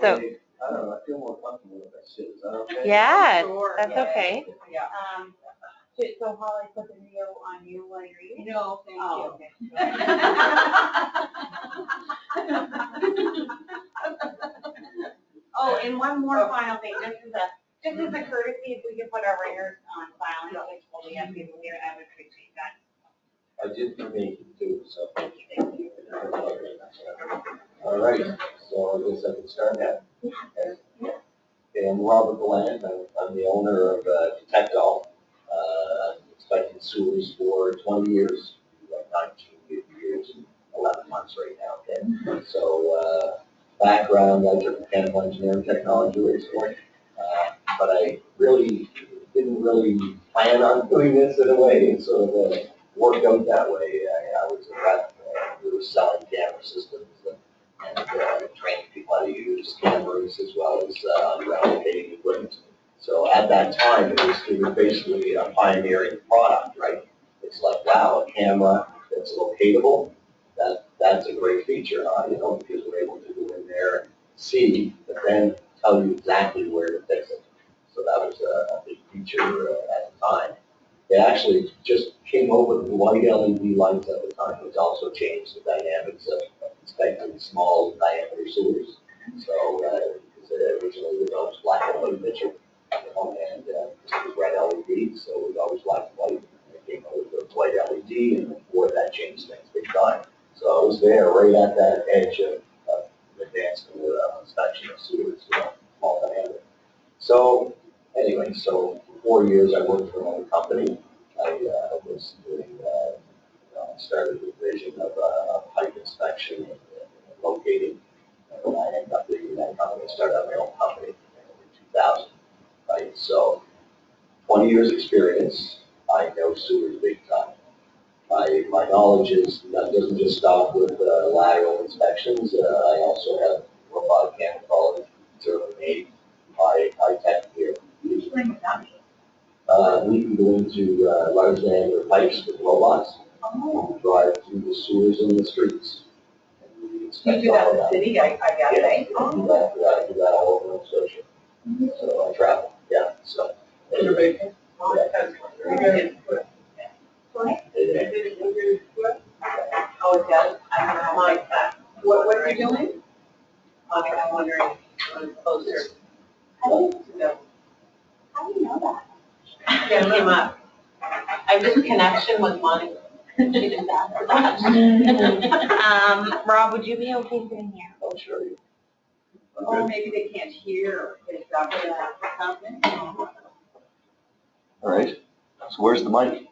So, I don't know, I feel more comfortable if I sit. Is that okay? yeah, Sure. that's okay. Yeah. So Holly, put the video on you while you're eating? No, thank you. Okay. Oh, and one more final thing, just as a courtesy, if we could put our ringers on silent, which we have people here, I would appreciate that. I did for me too, so. Thank you. All right, so I guess I can start now. Okay, I'm Rob Gallant. I'm the owner of Detectall. Inspected sewers for 20 years. Like 19 years and 11 months right now. Okay. So background, I took mechanical engineering technology recently, but I really didn't plan on doing this in a way, and sort of worked out that way. I was a rep. We were selling camera systems and training people how to use cameras as well as replicating equipment. So at that time, it was basically a pioneering product, right? It's like, wow, a camera that's locatable, that's a great feature, because we're able to go in there and see, but then tell you exactly where to fix it. So that was a big feature at the time. They actually just came over with white LED lights at the time, which also changed the dynamics of inspecting small diameter sewers. So originally it was always black and white picture, and it was red LED, so it was always black and white. And it came over with white LED, and before that changed things big time. So I was there right at that edge of advanced inspection of sewers, small diameter. So anyway, so for 4 years I worked for another company. I was doing, started the division of pipe inspection and locating. And I ended up leaving that company and started out my own company in 2000. Right, so 20 years experience. I know sewers big time. My knowledge doesn't just stop with lateral inspections. I also have robotic camera quality, certainly made high tech here. We can go into large diameter pipes with robots. We drive through the sewers in the streets. And we inspect You do that in the all city, I guess, Yeah, eh? I do that all over Nova Scotia. So I travel, yeah, so. Anyway, Oh, it does? I don't like that. What are you doing? I'm wondering, closer. How do you know that? Get him up. I did connection with mine. Rob, would you be okay sitting here? I'll show you. Oh, maybe they can't hear. Something. All right, so where's the mic?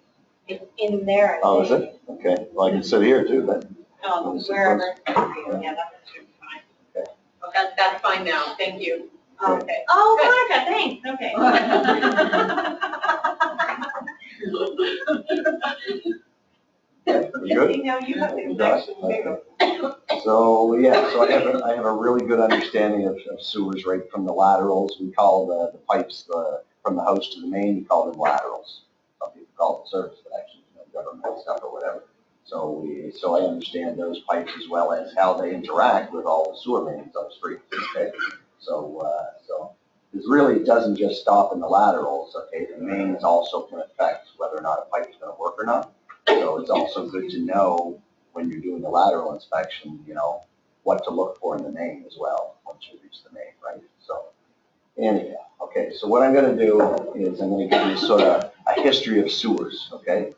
It's in there. Oh, is it? Okay, well, I can sit here too, then. Oh, wherever. Yeah, that should be fine. Okay. Oh, that's fine now, thank you. Okay. Oh, Monica, thanks. Okay. You good? You know, you have the connection too. So yeah, so I have a really good understanding of sewers right from the laterals. We call the pipes from the house to the main, we call them laterals. Some people call it service connections, government stuff or whatever. So I understand those pipes as well as how they interact with all the sewer mains on the street. Okay, so it really doesn't just stop in the laterals. Okay, the mains also can affect whether or not a pipe is going to work or not. So it's also good to know when you're doing the lateral inspection, what to look for in the main as well once you reach the main, right? So anyhow, okay, so what I'm going to do is I'm going to give you sort of a history of sewers, okay?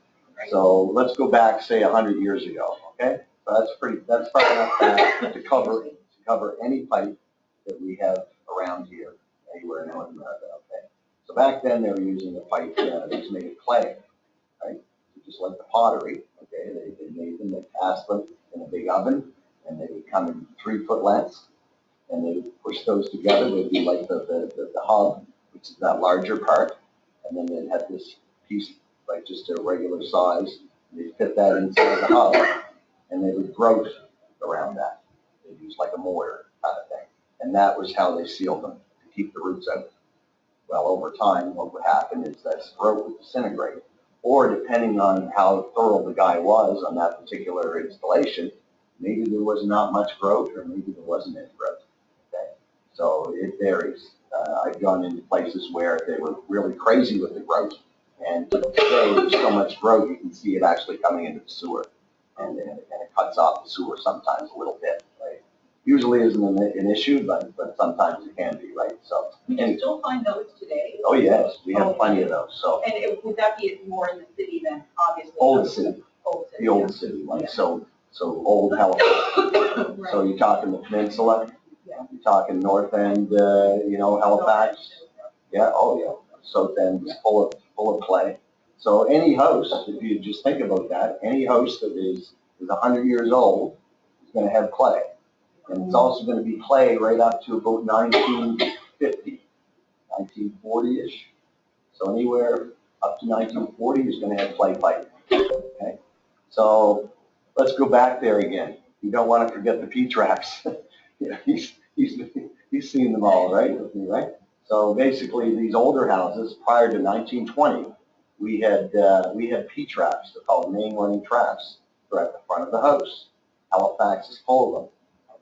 So let's go back, say, 100 years ago, okay? So that's far enough back to cover any pipe that we have around here, anywhere in North America, okay? So back then they were using a pipe that was made of clay, right? Just like the pottery, okay? They made them, they cast them in a big oven, and they would come in 3-foot lengths, and they would push those together. They'd be like the hub, which is that larger part, and then they'd have this piece like just a regular size. They'd fit that inside the hub, and they would grout around that. They'd use like a mortar kind of thing, and that was how they sealed them to keep the roots out. Well, over time, what would happen is that grout would disintegrate. Or depending on how thorough the guy was on that particular installation, maybe there was not much growth or maybe there wasn't any growth. Okay? So it varies. I've gone into places where they were really crazy with the growth, and today there's so much growth you can see it actually coming into the sewer, and it cuts off the sewer sometimes a little bit. Right? Usually isn't an issue, but sometimes it can be, right? So. We can still find those today. Oh yes, we have plenty of those. So. And would that be more in the city than obviously? Old city. Old city. The old city, like so old Halifax. Right. So you're talking the peninsula. Yeah. You're talking north end, Halifax. Yeah, oh yeah. South end is full of clay. So any house, if you just think about that, any house that is 100 years old is going to have clay. And it's also going to be clay right up to about 1950, 1940-ish. So anywhere up to 1940 is going to have clay pipe. Okay? So let's go back there again. You don't want to forget the P-traps. Yeah, he's seen them all, right? With me, right? So basically, these older houses prior to 1920, we had P-traps. They're called main running traps. They're at the front of the house. Halifax is full of them.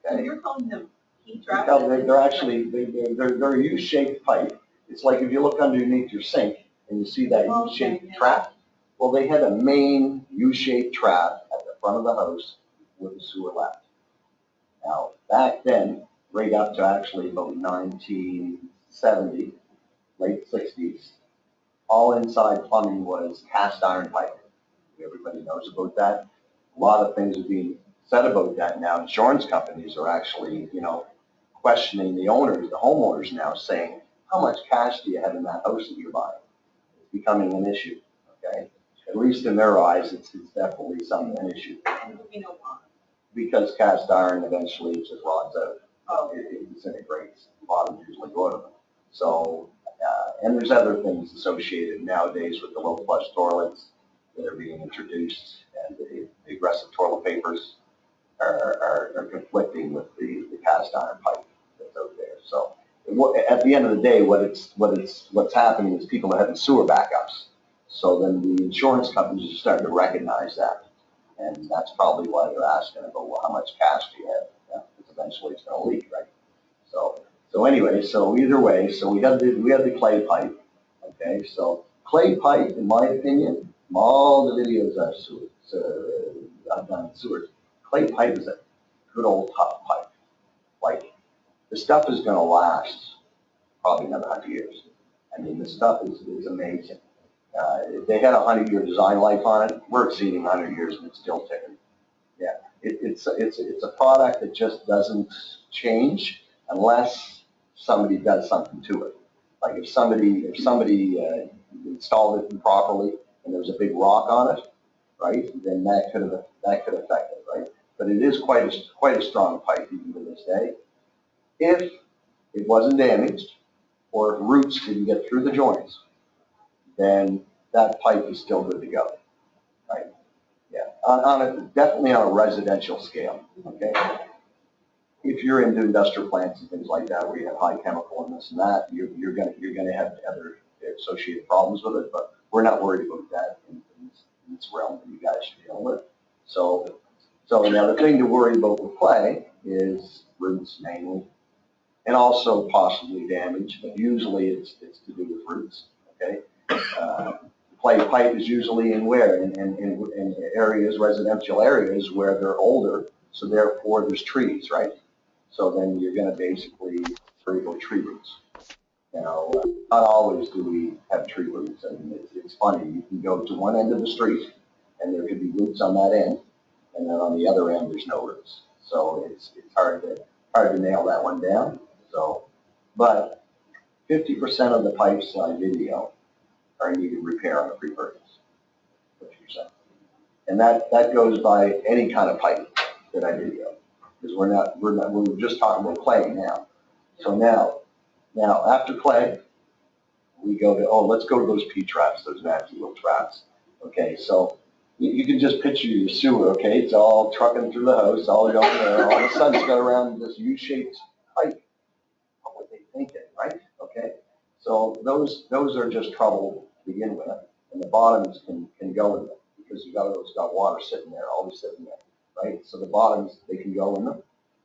So Okay. you're calling them P-traps? Because they're actually they're a U-shaped pipe. It's like if you look underneath your sink and you see that U-shaped trap. Well, they had a main U-shaped trap at the front of the house with the sewer left. Now, back then, right up to actually about 1970, late 60s, all inside plumbing was cast iron pipe. Everybody knows about that. A lot of things are being said about that now. Insurance companies are actually, questioning the owners, the homeowners now, saying, how much cash do you have in that house that you're buying? It's becoming an issue, okay? At least in their eyes, it's definitely an issue. You know why? Because cast iron eventually just rots out. Oh. It disintegrates. The bottom usually go out of them. So, and there's other things associated nowadays with the low flush toilets that are being introduced, and the aggressive toilet papers are conflicting with the cast iron pipe that's out there. So, at the end of the day, what's happening is people are having sewer backups. So then the insurance companies are starting to recognize that. And that's probably why they're asking about, well, how much cash do you have? Yeah, because eventually it's going to leak, right? So anyway, so either way, so we had the clay pipe. Okay, so clay pipe, in my opinion, from all the videos I've done in sewers, clay pipe is a good old tough pipe. Like the stuff is going to last probably another 100 years. I mean, the stuff is amazing. If they had a 100-year design life on it, we're exceeding 100 years and it's still ticking. Yeah, it's a product that just doesn't change unless somebody does something to it. Like if somebody installed it improperly and there was a big rock on it, right? Then that could affect it, right? But it is quite a strong pipe even to this day. If it wasn't damaged or if roots didn't get through the joints, then that pipe is still good to go, right? Yeah, definitely on a residential scale, okay? If you're into industrial plants and things like that, where you have high chemical and this and that, you're gonna have other associated problems with it, but we're not worried about that in this realm that you guys should deal with. So now the thing to worry about with clay is roots mainly, and also possibly damage, but usually it's to do with roots, okay? Clay pipe is usually in where? In areas, residential areas where they're older, so therefore there's trees, right? So then you're going to basically worry about tree roots. Not always do we have tree roots. I mean, it's funny. You can go to one end of the street, and there could be roots on that end, and then on the other end there's no roots. So it's hard to nail that one down. So, but 50% of the pipes on video are in need of repair on a pre-purchase, 50%. And that goes by any kind of pipe that I video, because we're just talking about clay now. So now after clay, we go to, let's go to those P-traps, those nasty little traps. Okay, so you can just picture your sewer, okay? It's all trucking through the house, all going there. All of a sudden it's got around this U-shaped pipe. What were they thinking, right? Okay, so those are just trouble to begin with, and the bottoms can go in them because it's got water sitting there, always sitting there, right? So the bottoms, they can go in them,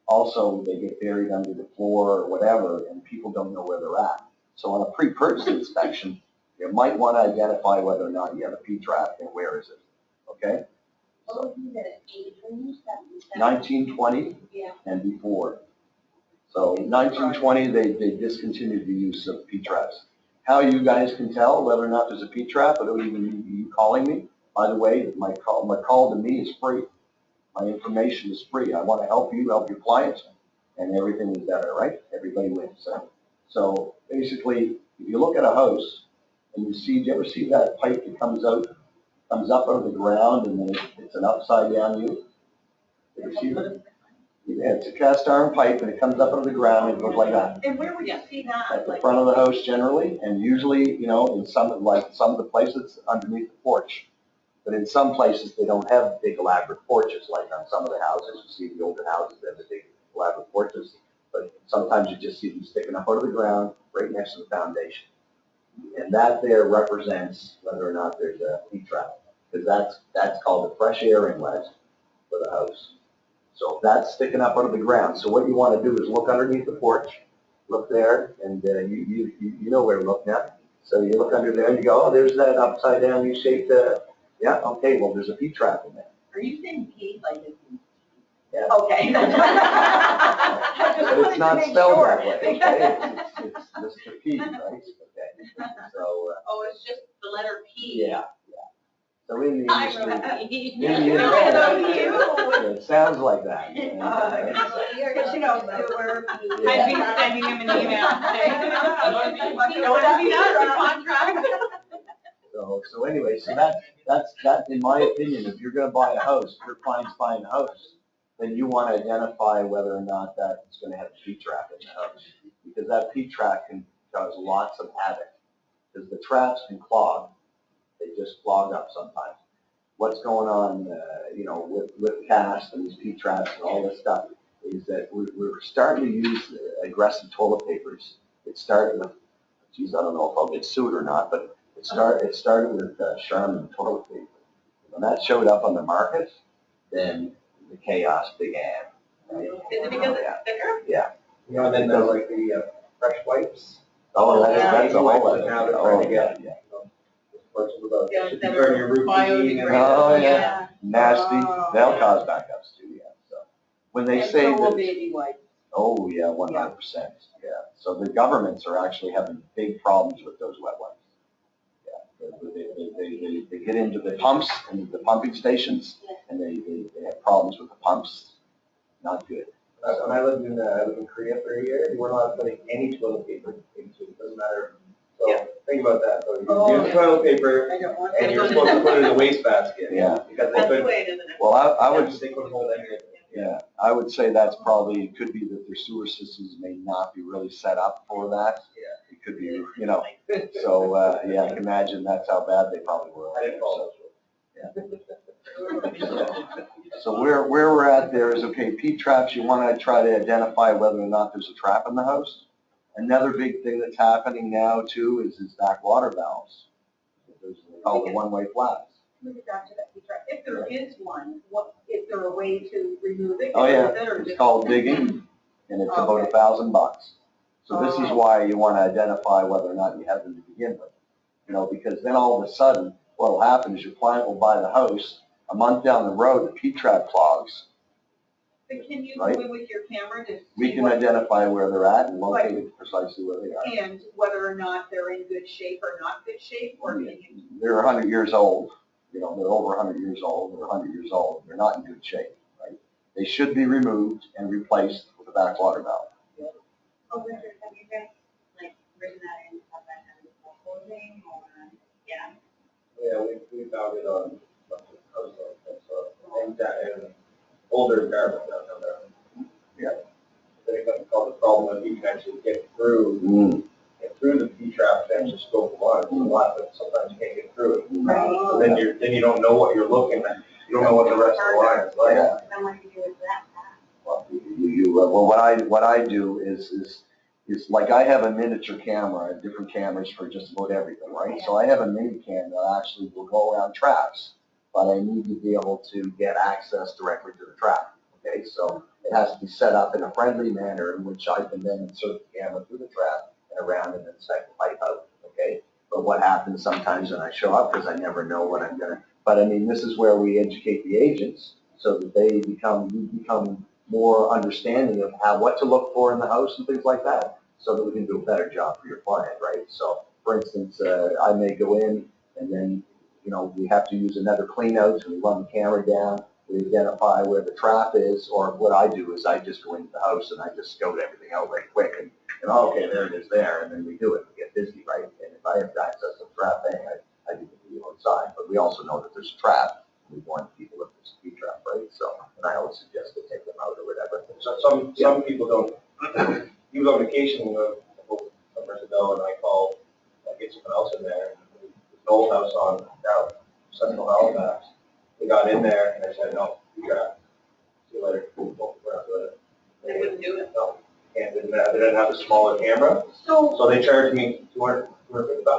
Also, they get buried under the floor or whatever, and people don't know where they're at. So on a pre-purchase inspection, you might want to identify whether or not you have a P-trap and where is it, okay? What was it, 80s, 1920 Yeah. and before. So 1920, they discontinued the use of P-traps. How you guys can tell whether or not there's a P-trap, without even you calling me, by the way, my call to me is free. My information is free. I want to help you, help your clients, and everything is better, right? Everybody wins. So basically, if you look at a house and you see, do you ever see that pipe that comes up out of the ground and then it's an upside down U? You ever see that? Yeah, it's a cast iron pipe and it comes up out of the ground and it goes like that. And where would you see that? At the front of the house generally, and usually, you know, in some of the places underneath the porch. But in some places, they don't have big elaborate porches, like on some of the houses. You see the older houses, they have the big elaborate porches. But sometimes you just see them sticking up out of the ground, right next to the foundation. And that there represents whether or not there's a heat trap, because that's called a fresh air inlet for the house. So that's sticking up out of the ground. So what you want to do is look underneath the porch, look there, and you know where to look now. So you look under there and you go, oh, there's that upside down U-shaped, yeah, okay, well, there's a P-trap in there. Are you saying P like this? Yeah. Okay. But it's not spelled that way, okay? It's Mr. P, right? Okay. So, Oh, it's just the letter P. yeah. So in the industry, I it sounds like that. Because you know, we're. I'd be sending him an email. Don't want to be that contract. So anyway, so that's in my opinion, if you're gonna buy a house, if your client's buying a house, then you want to identify whether or not that's gonna have a P-trap in the house. Because that P-trap can cause lots of havoc, because the traps can clog. They just clog up sometimes. What's going on, with cast and these P-traps and all this stuff is that we're starting to use aggressive toilet papers. It started with, geez, I don't know if I'll get sued or not, but it started with Charmin toilet paper. When that showed up on the market, then the chaos began. Right? Is it because it's thicker? Yeah. You know, and then there's like the fresh wipes. Oh, that's a whole other. Now they're trying to get, yeah. Questions about, Yeah, should be that turning are your roof heating and. biodegradable. Oh, yeah. Nasty. Oh, They'll yeah. cause backups too, yeah. So when they And say so will that, baby wipes. oh, yeah, 100%. Yeah. So the governments are actually having big problems with those wet wipes. Yeah. They get into the pumps and the pumping stations, and they have problems with the pumps. Not good. When I lived in Korea for a year, you weren't allowed putting any toilet paper into it, doesn't matter. So think about that, though. You use toilet paper, I don't want and you're supposed to put it in the wastebasket. Yeah. Because they That's the couldn't, way it is, isn't it? Well, I would. they couldn't hold anything. Yeah, I would say that's probably, it could be that their sewer systems may not be really set up for that. Yeah. It could be, you know, so, yeah, I can imagine that's how bad they probably were. I didn't follow. So where we're at there is, okay, P-traps, you want to try to identify whether or not there's a trap in the house. Another big thing that's happening now too is back water valves. There's called the one-way flaps. Let me get back to that P-trap. If there is one, is there a way to remove it? Oh, yeah, Is it, or it's just- called digging, and it's about Okay. $1,000. So this is Oh. why you want to identify whether or not you have them to begin with. You know, because then all of a sudden, what'll happen is your client will buy the house, a month down the road, the P-trap clogs. But can you Right. go in with your camera to We see can what, identify where they're at and locate it precisely where they are. and whether or not they're in good shape or not good shape, or can you? They're 100 years old, you know, they're over 100 years old, they're 100 years old, they're not in good shape, right? They should be removed and replaced with a back water valve. Oh, Richard, have you guys, written that in, stuff that has clothing or, yeah? Yeah, we found it on, and older garment down there. Yeah. They got called the problem of you can actually get through the P-trap and just go for one. But sometimes you can't get through it. So then you don't know what you're looking at. You don't know what the rest of the line is like. Yeah. Then what do you do with that? Well, what I do is like I have a miniature camera, I have different cameras for just about everything, right? So I have a mini cam that actually will go around traps, but I need to be able to get access directly to the trap. Okay, so it has to be set up in a friendly manner in which I can then insert the camera through the trap and around and then set the pipe out, okay? But what happens sometimes when I show up, because I never know what I'm gonna, but I mean, this is where we educate the agents so that you become more understanding of what to look for in the house and things like that, so that we can do a better job for your client, right? So, for instance, I may go in and then, we have to use another clean out, so we run the camera down, we identify where the trap is, or what I do is I just go into the house and I just scout everything out right quick and okay, there it is there, and then we do it, we get busy, right? And if I have to access the trap, I do the video inside, but we also know that there's a trap. We warn people if there's a speed trap, right? So, and I always suggest to take them out or whatever. So some people don't. He was on vacation a couple summers ago, and I called, get someone else in there. There's an old house on down Central Halifax. They got in there, and I said, no, you got. See you later. We're not doing it. They wouldn't do it. No, can't do that. They didn't have a smaller camera, so they charged me $250.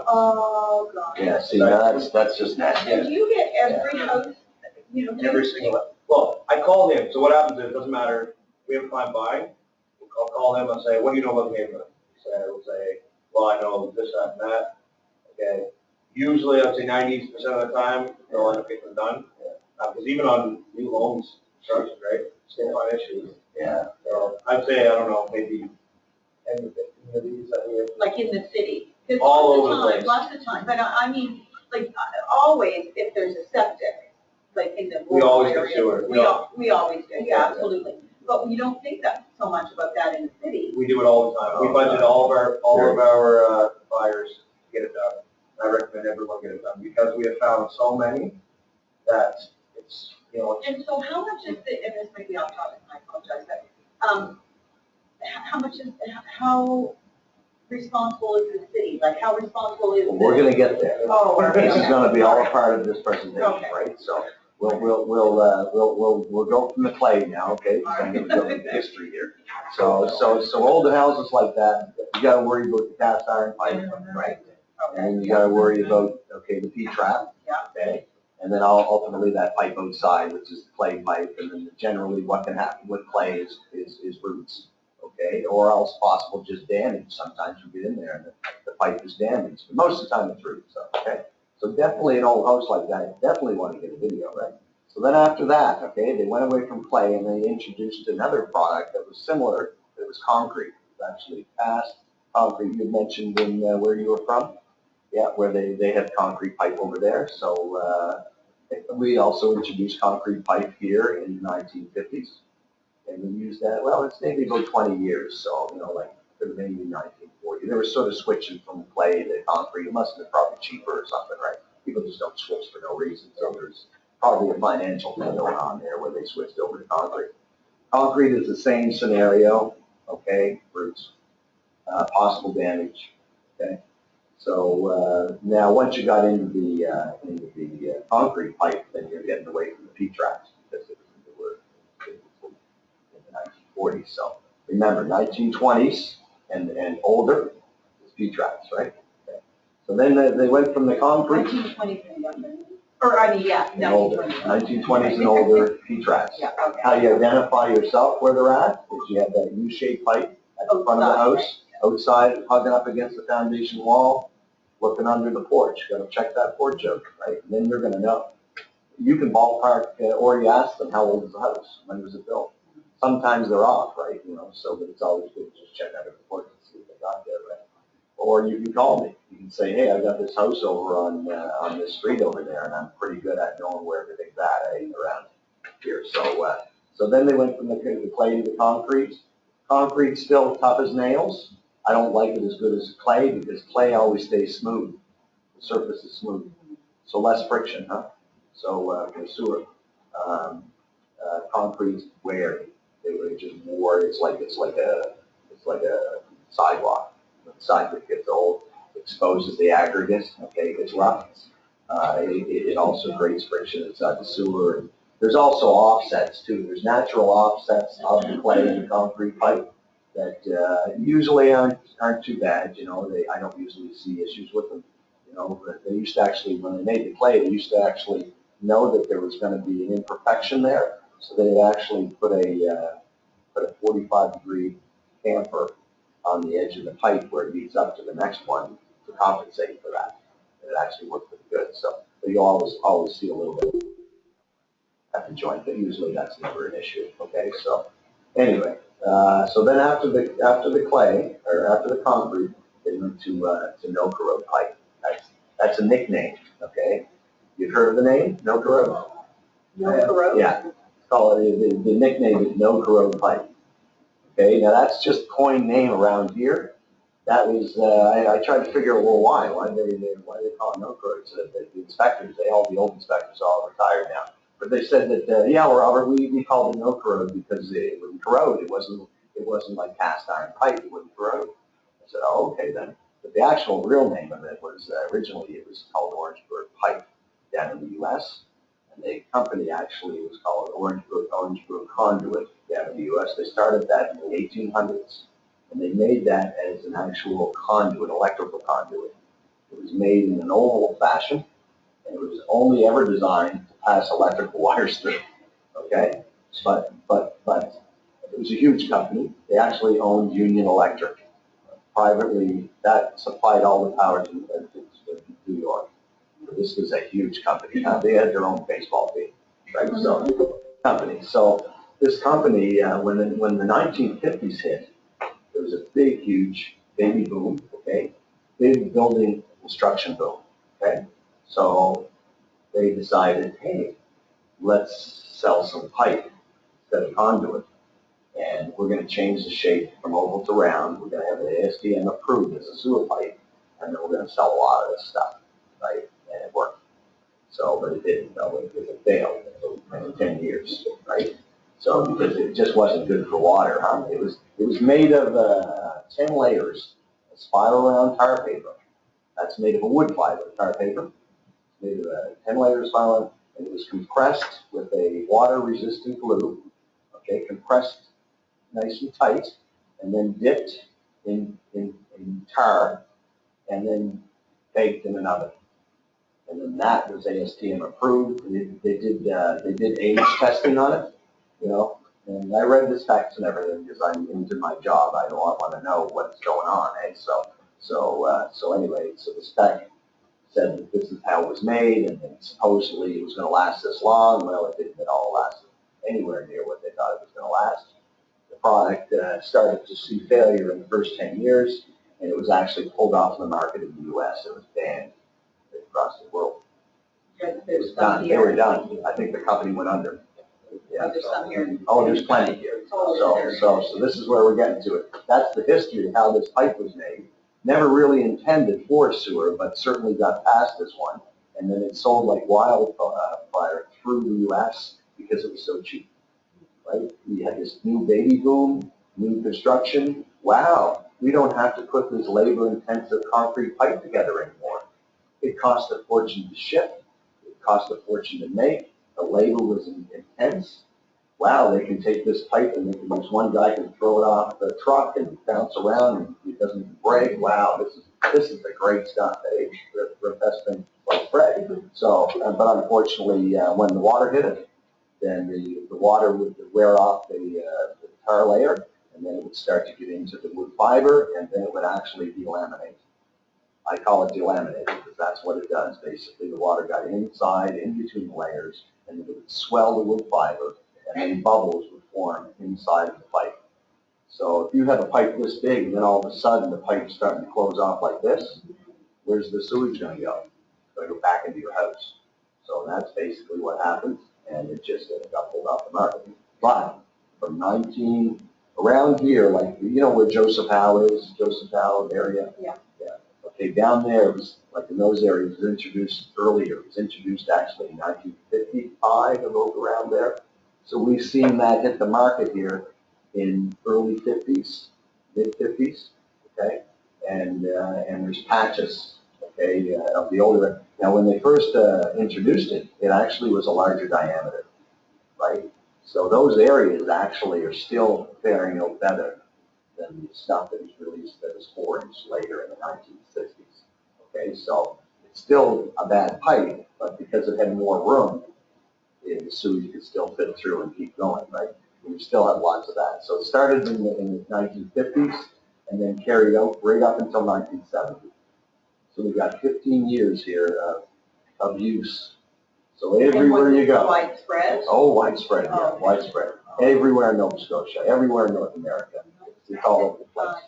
Oh, God. Yeah, see, that's just nasty. And do you get every house, Every single one. Well, I called him, so what happens is, it doesn't matter, we have a client buying, I'll call him and say, what do you know about the neighborhood? I will say, well, I know this, that, and that, okay. Usually, I'd say 90% of the time, they'll end up getting it done. Because even on new homes, construction, right, still find issues. Yeah. So I'd say, I don't know, maybe 10 to 15 of these that we have. like in the city? 'Cause All over the place. Lots of times, but I mean, like, always, if there's a septic, like in the We rural always get area, sewer. we always do, yeah, absolutely. But we don't think that so much about that in the city. We do it all the time. We budget all of our buyers to get it done. I recommend everyone get it done because we have found so many that it's, And so how much is the, and this might be off topic, I apologize, but, how much is, how responsible is the city? Like, how responsible is the? We're gonna get there. Oh, okay. This is gonna be all a part of this presentation, Okay. right? So we'll go from the clay now, okay? So I'm gonna go into history here. So older houses like that, you gotta worry about the cast iron pipe, right? And you gotta worry about, okay, the P-trap, okay? And then ultimately that pipe outside, which is the clay pipe, and then generally what can happen with clay is roots, okay? Or else possible just damage. Sometimes you get in there and the pipe is damaged, but most of the time it's roots, okay? So definitely an old house like that, you definitely want to get a video, right? So then after that, okay, they went away from clay and they introduced another product that was similar. It was concrete. It was actually cast concrete. You mentioned in where you were from. Yeah, where they had concrete pipe over there. So we also introduced concrete pipe here in the 1950s. And we used that, well, it's maybe about 20 years. So, like maybe 1940. They were sort of switching from clay to concrete. It must have been probably cheaper or something, right? People just don't switch for no reason. So there's probably a financial thing going on there where they switched over to concrete. Concrete is the same scenario, okay, roots, possible damage, okay? So now, once you got into the concrete pipe, then you're getting away from the P-traps because it was in the 1940s. So remember, 1920s and older is P-traps, right? Okay. So then they went from the concrete 1920s and younger. Or, I mean, yeah, and older, 1920s and older P-traps. Yeah, okay. How you identify yourself where they're at is you have that U-shaped pipe at the front of the house, outside, hugging up against the foundation wall, looking under the porch. You gotta check that porch out, right? And then you're gonna know. You can ballpark, or you ask them, how old is the house? When was it built? Sometimes they're off, right? So but it's always good to just check out the porch and see if they got there, right? Or you can call me. You can say, hey, I got this house over on this street over there, and I'm pretty good at knowing where everything's at, around here. So then they went from the clay to the concrete. Concrete's still tough as nails. I don't like it as good as clay because clay always stays smooth. The surface is smooth, so less friction, huh? So for sewer, concrete's wear. It just wore. It's like a sidewalk. When the sidewalk gets old, exposes the aggregate. Okay, it gets rough. It also creates friction inside the sewer. And there's also offsets too. There's natural offsets of the clay and the concrete pipe that usually aren't too bad. I don't usually see issues with them. But they used to actually, when they made the clay, they used to actually know that there was going to be an imperfection there, so they actually put a put a 45-degree camphor on the edge of the pipe where it leads up to the next one to compensate for that. And it actually worked pretty good. So you always see a little bit at the joint, but usually that's never an issue. Okay, so anyway, so then after the clay or after the concrete, they moved to no corrode pipe. That's a nickname. Okay, you've heard of the name no corrode? No corrode? Yeah, it's called the nickname is no corrode pipe. Okay, now that's just coin name around here. That was I tried to figure out, well, why do they call it no corrode? So the inspectors, the old inspectors, are all retired now. But they said that yeah, well, Robert, we called it no corrode because it wouldn't corrode. It wasn't like cast iron pipe. It wouldn't corrode. I said, oh, okay then. But the actual real name of it was originally it was called Orangeburg Pipe down in the U.S. And the company actually was called Orangeburg Conduit down in the U.S. They started that in the 1800s, and they made that as an actual conduit, electrical conduit. It was made in an oval fashion, and it was only ever designed to pass electrical wires through. Okay, but it was a huge company. They actually owned Union Electric, privately, that supplied all the power to New York. This was a huge company. They had their own baseball team, right? So, company. So this company, when the 1950s hit, there was a big, huge baby boom. Okay, big building construction boom. Okay, so they decided, hey, let's sell some pipe instead of conduit, and we're going to change the shape from oval to round. We're going to have the ASTM approved as a sewer pipe, and then we're going to sell a lot of this stuff, right? And it worked. So, but it didn't, though, because it failed for 10 years, right? So, because it just wasn't good for water, huh? It was made of 10 layers of spiral round tar paper. That's made of a wood fiber tar paper. Made of 10 layers of spiral, and it was compressed with a water-resistant glue. Okay, compressed nice and tight, and then dipped in tar, and then baked in an oven. And then that was ASTM approved. They did age testing on it, you know. And I read the specs and everything because I'm into my job. I don't want to know what's going on, eh? So anyway, so the spec said that this is how it was made, and then supposedly it was going to last this long. Well, it didn't at all last anywhere near what they thought it was going to last. The product started to see failure in the first 10 years, and it was actually pulled off the market in the U.S. It was banned across the world. It was done. They were done. I think the company went under. Yeah. There's some here. Oh, there's plenty here. So this is where we're getting to it. That's the history of how this pipe was made. Never really intended for a sewer, but certainly got past this one. And then it sold like wildfire through the U.S. because it was so cheap. Right? We had this new baby boom, new construction. Wow, we don't have to put this labor-intensive concrete pipe together anymore. It cost a fortune to ship. It cost a fortune to make. The labor was intense. Wow, they can take this pipe and this one guy can throw it off the truck and bounce around and it doesn't break. Wow, this is the great stuff. Eh? The best thing like bread. So, but unfortunately, when the water hit it, then the water would wear off the tar layer, and then it would start to get into the wood fiber, and then it would actually delaminate. I call it delaminate because that's what it does. Basically, the water got inside, in between the layers, and it would swell the wood fiber, and then bubbles would form inside of the pipe. So if you have a pipe this big, and then all of a sudden the pipe's starting to close off like this, where's the sewage going to go? It's going to go back into your house. So that's basically what happens, and it just got pulled off the market. But from around here, like, you know where Joseph Howe is, Joseph Howe area? Yeah. Okay, down there, it was like in those areas, it was introduced earlier. It was introduced actually in 1955 and around there. So we've seen that hit the market here in early 50s, mid 50s, okay? And there's patches, okay, of the older. Now, when they first introduced it, it actually was a larger diameter, right? So those areas actually are still faring no better than the stuff that was released that was 4 inches later in the 1960s. Okay, so it's still a bad pipe, but because it had more room, the sewage could still fit through and keep going, right? We still have lots of that. So it started in the 1950s and then carried out right up until 1970. So we've got 15 years here of use. So everywhere you go. Widespread? Oh, widespread, yeah, Oh, okay. widespread. Everywhere in Nova Scotia, everywhere in North America. It's all over the place.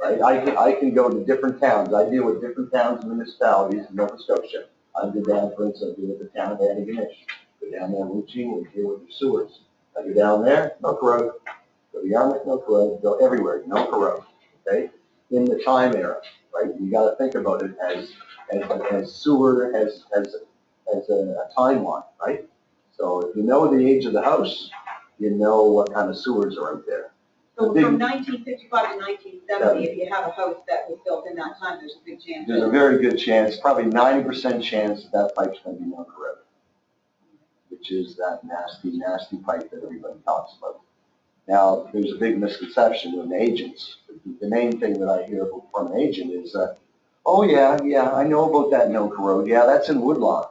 Right? I can go to different towns. I deal with different towns and municipalities in Nova Scotia. I go down, for instance, I deal with the town of Antigonish. Go down there, routinely deal with the sewers. I go down there, no corrode. Go to Yarmouth, no corrode. Go everywhere, no corrode. Okay? In the time era, right? You got to think about it as sewer as a timeline, right? So if you know the age of the house, you know what kind of sewers are out there. So from 1955 to 1970, if you have a house that was built in that time, there's a big chance. There's a very good chance, probably 90% chance that pipe's going to be non-corrode, which is that nasty, nasty pipe that everybody talks about. Now, there's a big misconception with agents. The main thing that I hear from an agent is, oh yeah, I know about that no corrode. Yeah, that's in Woodlawn.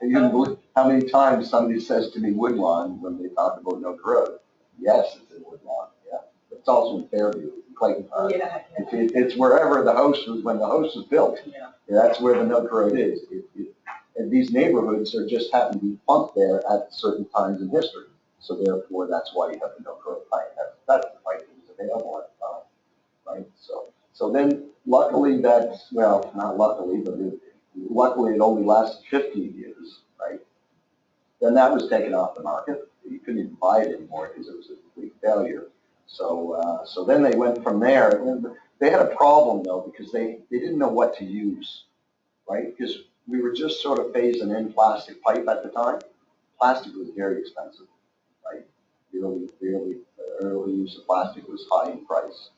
You can believe how many times somebody says to me Woodlawn when they talk about no corrode. Yes, it's in Woodlawn, yeah. But it's also in Fairview, Clayton Park. Yeah. It's wherever the house was, when the house was built. Yeah. That's where the no corrode is. And these neighborhoods are just happen to be plunked there at certain times in history. So therefore, that's why you have the no corrode pipe. That's the pipe that was available at the time, right? So then, luckily that's, well, not luckily, but luckily it only lasted 15 years, right? Then that was taken off the market. You couldn't even buy it anymore because it was a complete failure. So then they went from there. And they had a problem though because they didn't know what to use, right? Because we were just sort of phasing in plastic pipe at the time. Plastic was very expensive, right? Really, early use of plastic was high in price.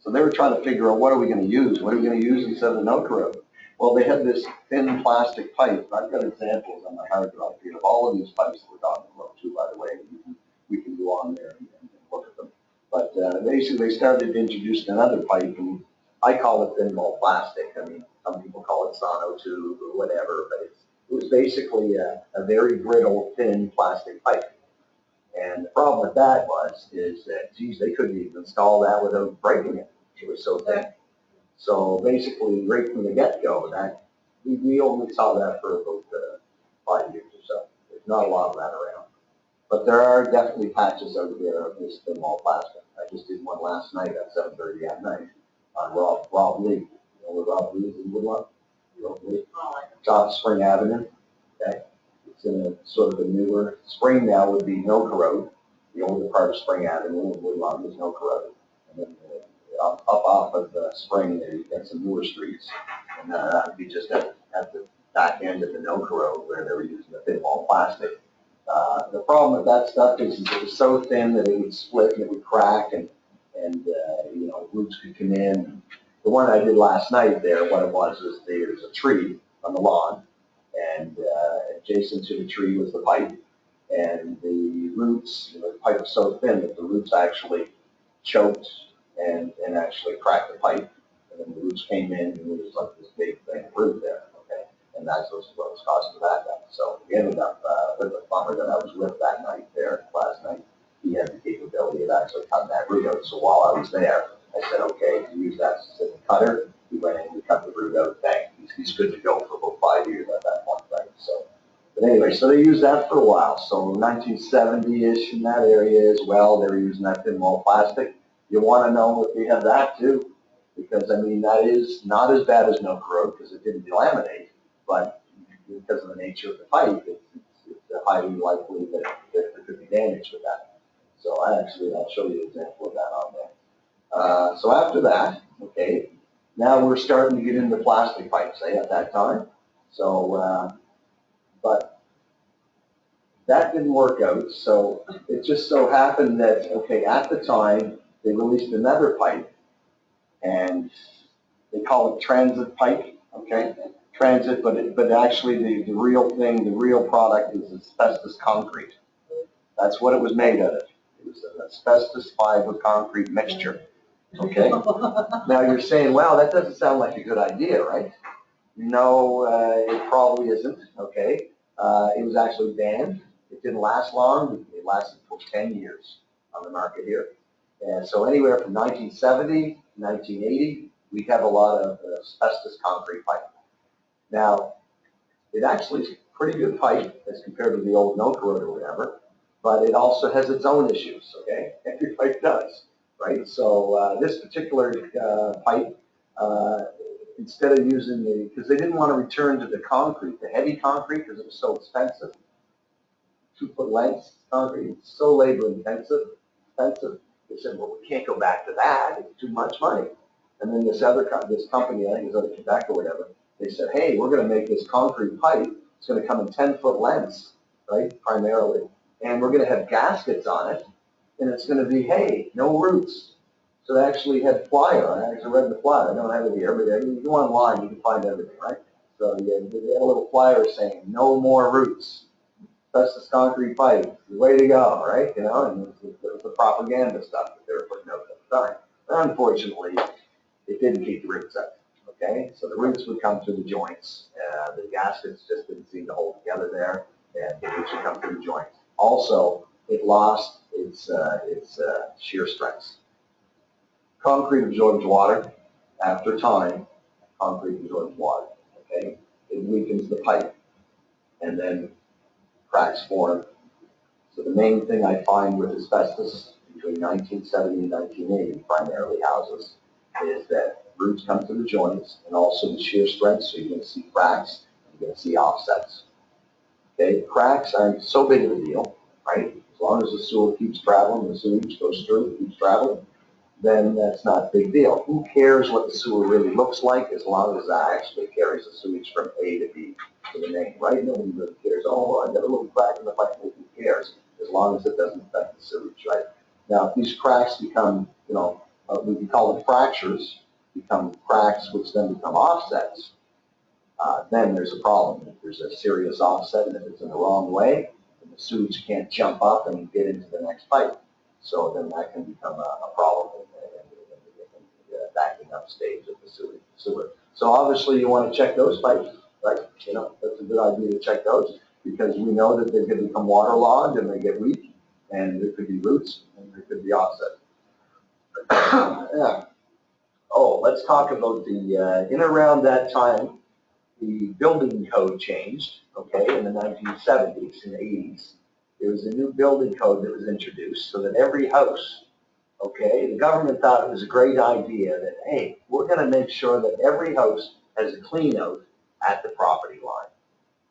So they were trying to figure out what are we going to use? What are we going to use instead of the no corrode? Well, they had this thin plastic pipe. I've got examples on my hard drive here of all of these pipes that we're talking about too, by the way. We can go on there and look at them. But basically, they started introducing another pipe, and I call it thin wall plastic. I mean, some people call it sono tube or whatever, but it was basically a very brittle, thin plastic pipe. And the problem with that is that, geez, they couldn't even install that without breaking it. It was so thin. So basically, right from the get-go, that we only saw that for about 5 years or so. There's not a lot of that around. But there are definitely patches out there of this thin wall plastic. I just did one last night at 7:30 at night on Rob Lee. You know where Rob Lee is in Woodlawn? Rob Lee. Top Spring Avenue. Okay. It's in a sort of a newer, Spring now would be no corrode. The older part of Spring Avenue in Woodlawn is no corrode. And then up off of the Spring there, you get some newer streets. And that would be just at the back end of the no corrode where they were using the thin wall plastic. The problem with that stuff is it was so thin that it would split and it would crack and you know, roots could come in. The one I did last night there, what it was there's a tree on the lawn, and adjacent to the tree was the pipe, and the roots, you know, the pipe was so thin that the roots actually choked and actually cracked the pipe, and then the roots came in and there was like this big thing of root there, okay, and that's what was causing that. So we ended up with the farmer that I was with that night there last night. He had the capability of actually cutting that root out. So while I was there, I said, okay, use that specific cutter. We went in, we cut the root out. Bang, he's good to go for about 5 years at that point, right? So, but anyway, so they used that for a while. So 1970-ish in that area as well, they were using that thin wall plastic. You want to know if they have that too, because I mean that is not as bad as no corrode because it didn't delaminate, but because of the nature of the pipe, it's highly likely that there could be damage with that. So I'll show you an example of that on there. So after that, okay, now we're starting to get into plastic pipes, at that time. So, but that didn't work out. So it just so happened that, okay, at the time, they released another pipe, and they call it transit pipe, okay? Transit, but actually the real thing, the real product is asbestos concrete. That's what it was made of. It was an asbestos fiber concrete mixture, okay? Now you're saying, wow, that doesn't sound like a good idea, right? No, it probably isn't, okay? It was actually banned. It didn't last long. It lasted for 10 years on the market here. And so anywhere from 1970 to 1980, we have a lot of asbestos concrete pipe. Now, it actually is a pretty good pipe as compared to the old Note Road or whatever, but it also has its own issues, okay? Every pipe does, right? So this particular pipe, instead of using because they didn't want to return to the concrete, the heavy concrete, because it was so expensive, 2-foot lengths concrete, it's so labor expensive. They said, well, we can't go back to that, it's too much money. And then this company, I think it was out of Quebec or whatever, they said, hey, we're going to make this concrete pipe, it's going to come in 10-foot lengths, right, primarily, and we're going to have gaskets on it, and it's going to be, hey, no roots. So they actually had flyer, I actually read the flyer, I don't have it here, but you go online, you can find everything, right? So they had a little flyer saying, no more roots. Asbestos concrete pipe, way to go, right? You know, and it was the propaganda stuff that they were putting out at the time. But unfortunately, it didn't keep the roots up, okay? So the roots would come through the joints. The gaskets just didn't seem to hold together there, and the roots would come through the joints. Also, it lost its shear strength. Concrete absorbs water. After time, concrete absorbs water, okay? It weakens the pipe, and then cracks form. So the main thing I find with asbestos between 1970 and 1980, primarily houses, is that roots come to the joints and also the shear strength, so you're going to see cracks, you're going to see offsets. Okay, cracks aren't so big of a deal, right? As long as the sewer keeps traveling, the sewage goes through, keeps traveling, then that's not a big deal. Who cares what the sewer really looks like as long as that actually carries the sewage from A to B to the main, right? Nobody really cares. Oh, I got a little crack in the pipe. Who cares? As long as it doesn't affect the sewage, right? Now, if these cracks become, you know, we can call them fractures, become cracks which then become offsets, then there's a problem. If there's a serious offset and if it's in the wrong way, then the sewage can't jump up and get into the next pipe. So then that can become a problem in the backing up stage of the sewer. So obviously you want to check those pipes, right? You know, that's a good idea to check those because we know that they can become waterlogged and they get weak and there could be roots and there could be offset. Yeah. Oh, let's talk about the, in around that time, the building code changed, okay, in the 1970s and 80s. There was a new building code that was introduced so that every house, okay, the government thought it was a great idea that, hey, we're going to make sure that every house has a clean out at the property line.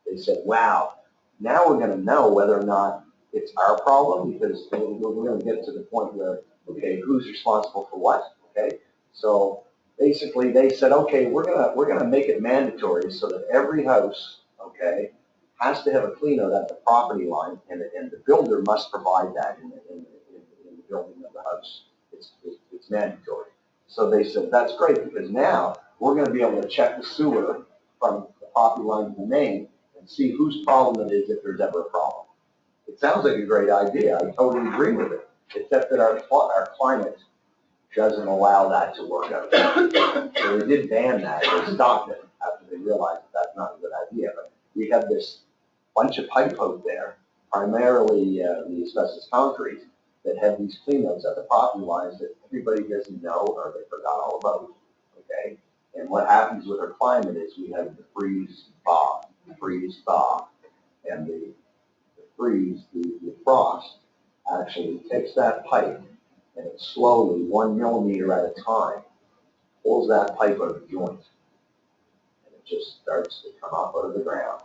They said, wow, now we're going to know whether or not it's our problem because we're going to get to the point where, okay, who's responsible for what, okay? So basically they said, okay, we're gonna make it mandatory so that every house, okay, has to have a clean out at the property line and the builder must provide that in the building of the house. It's mandatory. So they said, that's great because now we're going to be able to check the sewer from the property line to the main and see whose problem it is if there's ever a problem. It sounds like a great idea. I totally agree with it, except that our climate doesn't allow that to work out. So they did ban that. They stopped it after they realized that that's not a good idea. But we have this bunch of pipe out there, primarily the asbestos concrete, that have these cleanouts at the property lines that everybody doesn't know or they forgot all about. Okay? And what happens with our climate is we have the freeze thaw, and the freeze, the frost, actually takes that pipe and it slowly, 1 millimeter at a time, pulls that pipe out of the joint. And it just starts to come up out of the ground.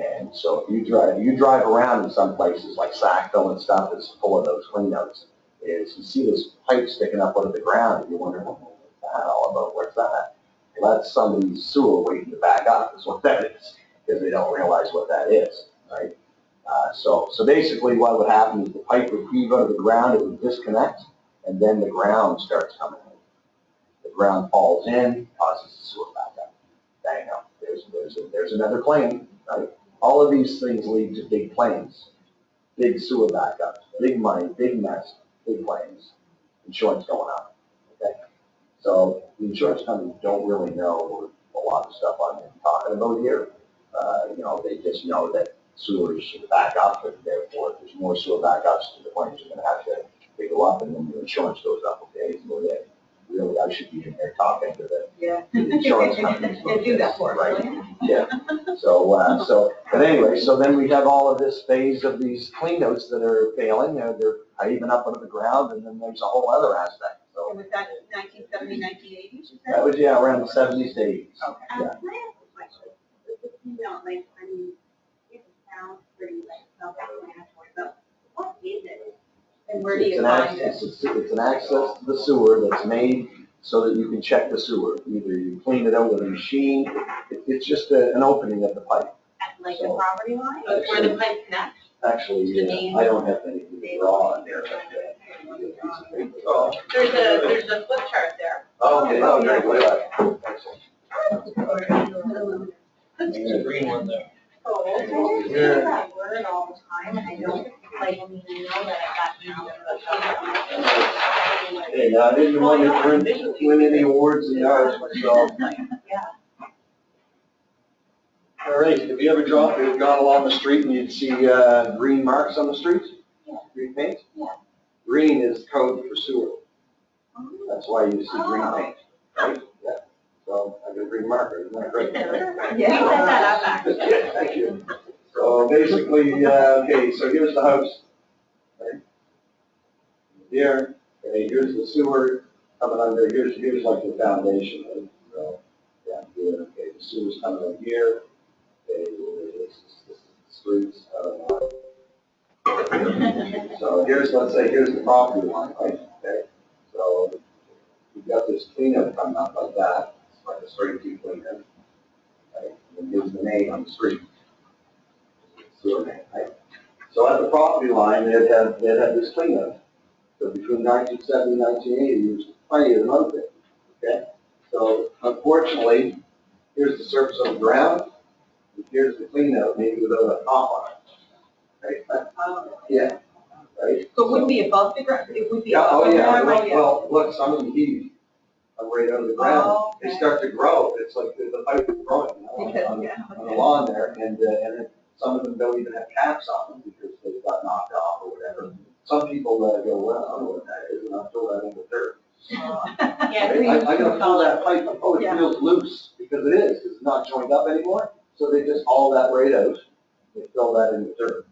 And so if you drive around in some places like Sackville and stuff that's full of those cleanouts, is you see this pipe sticking up out of the ground and you wonder, what's that all about? What's that? Well, that's somebody's sewer waiting to back up is what that is, because they don't realize what that is, right? So basically what would happen is the pipe would heave out of the ground, it would disconnect, and then the ground starts coming in. The ground falls in, causes the sewer back up. Bang up. There's another claim, right? All of these things lead to big claims, big sewer backups, big money, big mess, big claims, insurance going up. Okay? So the insurance companies don't really know a lot of stuff I'm talking about here. You know, they just know that sewers back up, and therefore, if there's more sewer backups to the point you're gonna have to, they go up, and then your insurance goes up, okay? So that, really, I should be in there talking to the Yeah. insurance companies. They do that for us, Right. right? Yeah, but anyway, so then we have all of this phase of these cleanouts that are failing, they're even up under the ground, and then there's a whole other aspect, so. And was that 1970, 1980, you said? That was, yeah, around the 70s to 80s. Okay. Yeah. Can I ask a question? You know, like, I mean, it sounds pretty like self-explanatory, but what is it? And where do It's you an find it? access, it's an access to the sewer that's made so that you can check the sewer. Either you clean it out with a machine, it's just an opening of the pipe. At like the So- property line? So it's where the pipe connects? Actually, The main- I don't have anything to draw on there, but, There's a flip chart there. okay, oh, very good. Excellent. There's a green one there. Oh, I just hear that word all the time, and I don't, like, I mean, you know that that's not. Hey, I didn't want to win any awards in ours, so. Yeah. All right, have you ever gone along the street and you'd see green marks on the street? Yeah. Green paint? Yeah. Green is code for sewer. That's why you see green paint, right? Yeah. So I got a green marker, isn't that great? Yeah. Set that up, actually. Thank you. So basically, okay, so here's the house. Right? Here, okay, here's the sewer coming under, here's like the foundation. Right? So, yeah, here, okay, the sewer's coming in here. Okay, this is the streets. So let's say here's the property line, right? Okay, so you've got this cleanup coming up like that, it's like a straight T cleanup. Right? And here's the name on the street. Sewer main, right? So at the property line, they'd have this cleanup. So between 1970 and 1980, there was plenty of them out there. Okay, so unfortunately, here's the surface of the ground. Here's the cleanout, maybe without a top on it. Right? Yeah. Right? So it wouldn't be above the ground, it would be Yeah, above oh the yeah, ground? well, look, some of them heave right out of the ground. Oh, They okay. start to grow. It's like the pipe is growing, you know, Because, on yeah, the lawn there. And then some of them don't even have caps on them because they got knocked off or whatever. Some people go, well, I don't know what that is, and I'll throw that in the dirt. Yeah, Right? I'm gonna pull that pipe, oh, it Yeah. feels loose, because it is, it's not joined up anymore, so they just haul that right out, they fill that in the dirt.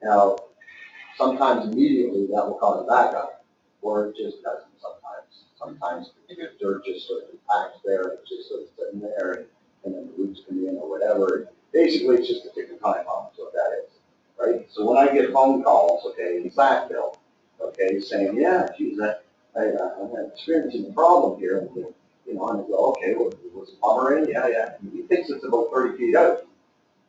Now, sometimes immediately that will cause a backup, or it just doesn't sometimes the dirt just sort of packs there, and it's just sort of sitting there, and then the roots come in or whatever. Basically, it's just a tick of time bomb, is what that is, right? So when I get phone calls, okay, in Sackville, okay, saying, yeah, geez, I'm experiencing a problem here, and, you know, and I go, okay, well, was the plumber in? Yeah. He thinks it's about 30 feet out.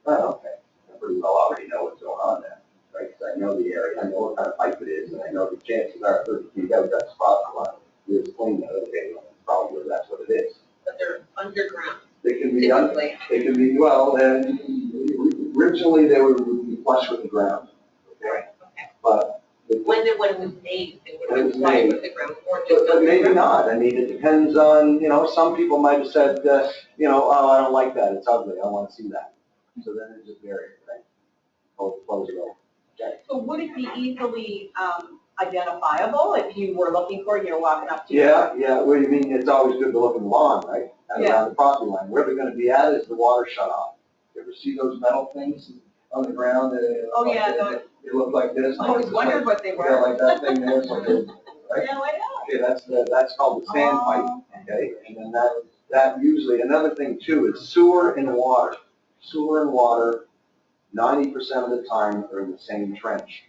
Oh, okay, I pretty well already know what's going on there, right? Because I know the area, I know what kind of pipe it is, and I know the chances are 30 feet out, that's the property line. Here's the clean out, okay, well, probably that's what it is. But they're underground, They can be, typically. they can be, well, then, originally they would be flush with the ground, okay? Okay. But When it was made, they would When it have was been flush made. with the ground or just But maybe underground. not. I mean, it depends on, you know, some people might have said, you know, oh, I don't like that, it's ugly, I don't want to see that. So then it just varies, right? Close it over. Okay. So would it be easily identifiable if you were looking for it, you're walking up to? Yeah, what do you mean, it's always good to look in the lawn, right? And Yeah. around the property line. Where they're gonna be at is the water shut off. You ever see those metal things on the ground? Oh, yeah, They look like this. I always wondered what they Yeah, were. like that thing there, it's like, right? Yeah, I know. Okay, that's called the sandpipe. Oh, Okay, and then that usually, another thing too, is sewer and water. Sewer and water, 90% of the time are in the same trench.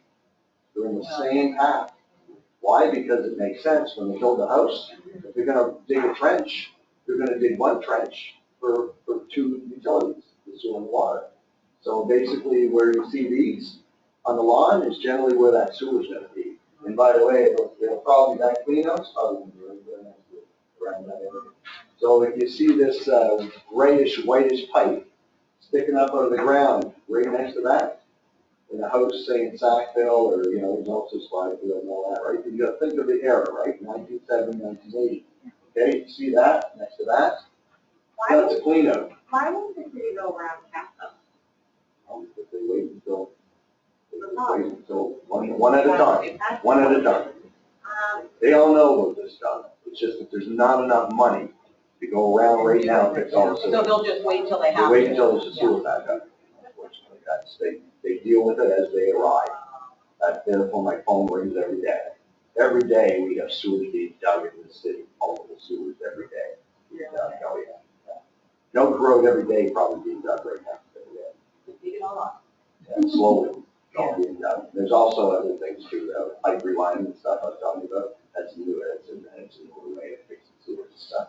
They're in the same path. Why? Because it makes sense when they build a house. If they're gonna dig a trench, they're gonna dig one trench for two utilities, the sewer and water. So basically where you see these on the lawn is generally where that sewer's gonna be. And by the way, it'll probably, that cleanout's probably gonna be right there next to it, around that area. So if you see this grayish, whitish pipe sticking up out of the ground right next to that, in a house, say in Sackville, or, you know, there's also Slideville and all that, right? You gotta think of the era, right? 1970, 1980. Okay, you see that next to that? Why That's would, a cleanout. why would the city go around Castle? If they wait until, one at a time, one at a time. They all know about this stuff. It's just that there's not enough money to go around right now and fix all the So sewer. they'll just wait till they They have to. wait until there's a sewer backup. Unfortunately, they deal with it as they arrive. Therefore, my phone rings every day. Every day we have sewers being dug in the city, multiple sewers every day. Oh, yeah. Noak Road every day probably being dug right now. Every day. Just dig it all up. Yeah, slowly, all being done. There's also other things too, pipe relining and stuff I was talking about. That's new, it's a new way of fixing sewers and stuff.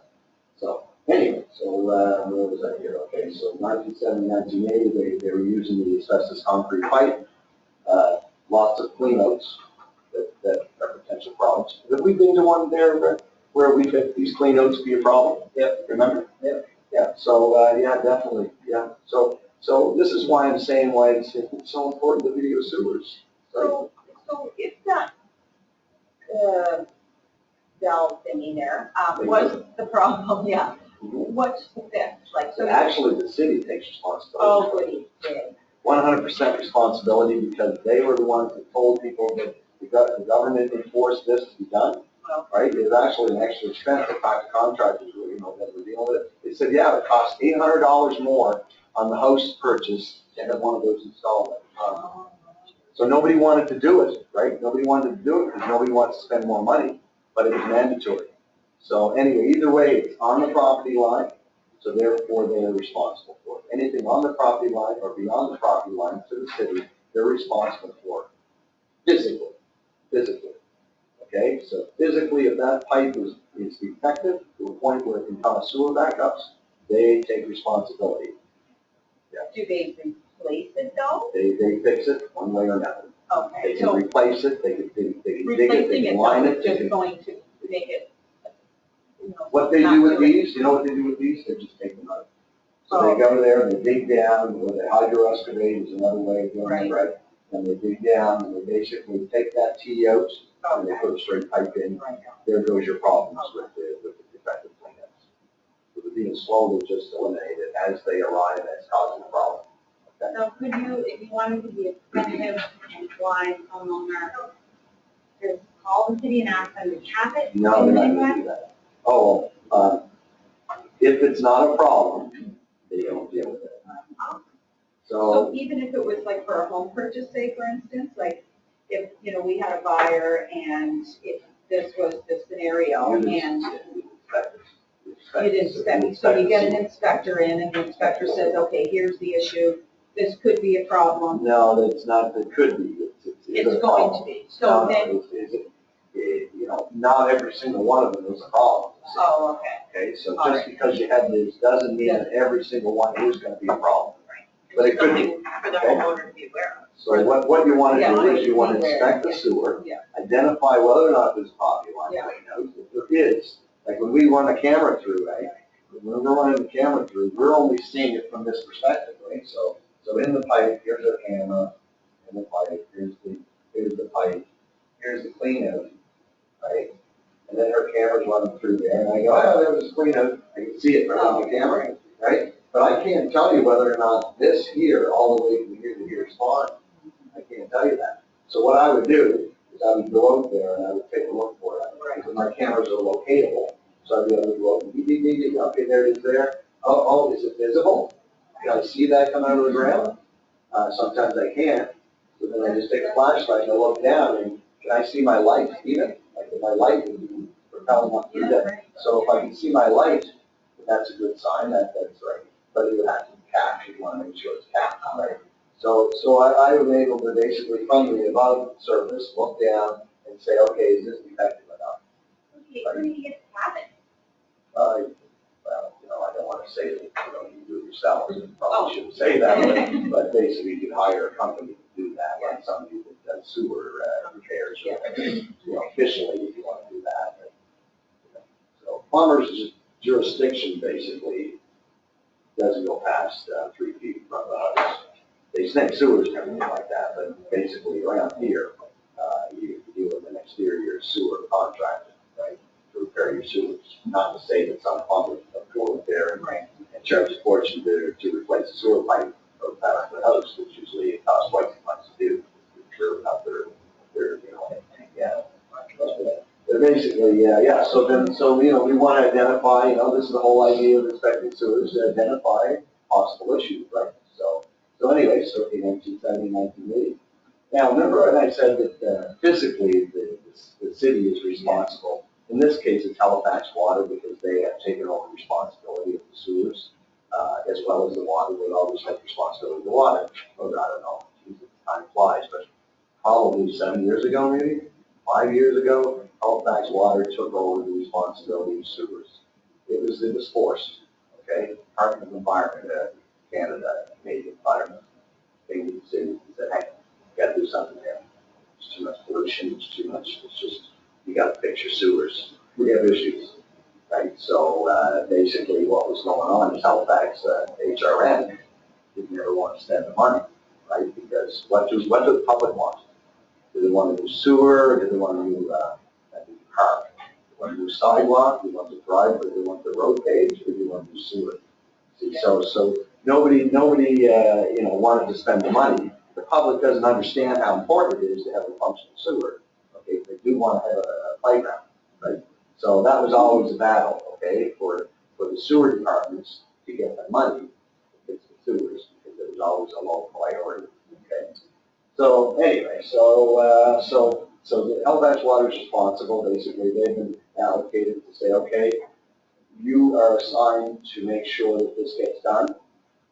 So, anyway, where was I here? Okay, so 1970, 1980, they were using the asbestos concrete pipe. Lots of cleanouts that are potential problems. Have we been to one there where we had these cleanouts be a problem? Yep. Remember? Yep. Yeah, so, yeah, definitely, yeah. So this is why I'm saying why it's so important to video sewers. So if that, valve thingy there, was the problem, yeah, what's the fix? Like, So so. actually, the city takes responsibility. Oh, goody, good. 100% responsibility because they were the ones that told people that the government enforced this to be done, right? It was actually an extra expense to talk to contractors, that were dealing with it. They said, yeah, it cost $800 more on the house purchase to have one of those installed. So nobody wanted to do it, right? Nobody wanted to do it because nobody wants to spend more money, but it was mandatory. So anyway, either way, it's on the property line. So therefore, they're responsible for it. Anything on the property line or beyond the property line to the city, they're responsible for it. Physically. Okay, so physically, if that pipe is defective to a point where it can cause sewer backups, they take responsibility. Do they replace it though? They fix it one way or another. Okay, They can so replace it, they can dig it, they replacing can it line though it. is they just can- going to make it, What they do with these, you know what they do with these? They just take them out. So they go there, they dig down, or they hydro excavate is another way of doing it, right? And they dig down, and they basically take that T out, and they put a straight pipe in. There goes your problems with the defective cleanups. With it being slow, they just eliminate it as they arrive, that's causing a problem. Okay? So could you, if you wanted to be expensive and blind homeowner, just call the city and ask them to cap it? No, they're not gonna do that. Oh, if it's not a problem, they don't deal with it. So even if it was like for a home purchase, say for instance, like if, we had a buyer and if this was the scenario and you'd inspect, so you get an inspector in and the inspector says, okay, here's the issue, this could be a problem. No, it's not, it could be. It's going to be. So then, not every single one of them is a problem. oh, okay. Okay, so just because you have this doesn't mean that every single one is gonna be a problem. But it could be. Something for the homeowner to be aware of. So what you wanna Yeah, do is you wanna beware, inspect the yeah. sewer, Yeah. identify whether or not there's property line Yeah. cleanouts. If there is, like when we run a camera through, right? When we're running the camera through, we're only seeing it from this perspective, right? So in the pipe, here's our camera, in the pipe, here's the pipe, here's the cleanout, right? And then her camera's running through there, and I go, oh, there was a cleanout, I can see it right on the camera, right? But I can't tell you whether or not this here, all the way from here to here is fine. I can't tell you that. So what I would do is I would go out there and I would take a look for it. Because my cameras are locatable. So I'd be able to go, okay, there it is there. Oh, is it visible? Can I see that come out of the ground? Sometimes I can't. So then I just take a flashlight and I look down and can I see my light even? Like if my light would be propelling up through that. So if I can see my light, that's a good sign, that's right. But it would have to be capped, you want to make sure it's capped, right? So I was able to basically from the above surface, look down and say, okay, is this effective enough? Who do you get to cap it? Well, I don't want to say that, you do it yourself, you probably shouldn't say that, but basically you can hire a company to do that, like somebody that does sewer repairs, or, officially if you want to do that. So plumbers' jurisdiction basically doesn't go past 3 feet from the house. They snake sewers and everything like that, but basically around here, you deal with an exterior sewer contractor, right, to repair your sewers. Not to say that some plumbers go up there and charge a fortune to replace a sewer pipe, goes back to the house, which usually it costs twice as much to do. Clear out their, you know, yeah. But basically, yeah, so then, so, you know, we want to identify, you know, this is the whole idea of inspecting sewers, to identify possible issues, right? So anyway, so in 1970, 1980. Now, remember when I said that physically the city is responsible? In this case, it's Halifax Water because they have taken over responsibility of the sewers, as well as the water. They always had responsibility of the water. Oh, I don't know, time flies, but probably 7 years ago, maybe 5 years ago, Halifax Water took over the responsibility of sewers. It was forced, okay? Department of Environment, Canada, Canadian Environment, they said, hey, you gotta do something there. It's too much pollution, it's too much, it's just, you gotta fix your sewers. We have issues, right? So basically what was going on is Halifax HRN didn't ever want to spend the money, right? Because what do the public want? Do they want a new sewer? Do they want a new park? Do they want a new sidewalk? Do they want the driveway? Do they want the road page? Or do they want a new sewer? See, so nobody, you know, wanted to spend the money. The public doesn't understand how important it is to have a functional sewer. Okay, they do want to have a playground, right? So that was always a battle, okay, for the sewer departments to get the money to fix the sewers because it was always a low priority. Okay. So anyway, so the Halifax Water is responsible. Basically, they've been allocated to say, okay, you are assigned to make sure that this gets done,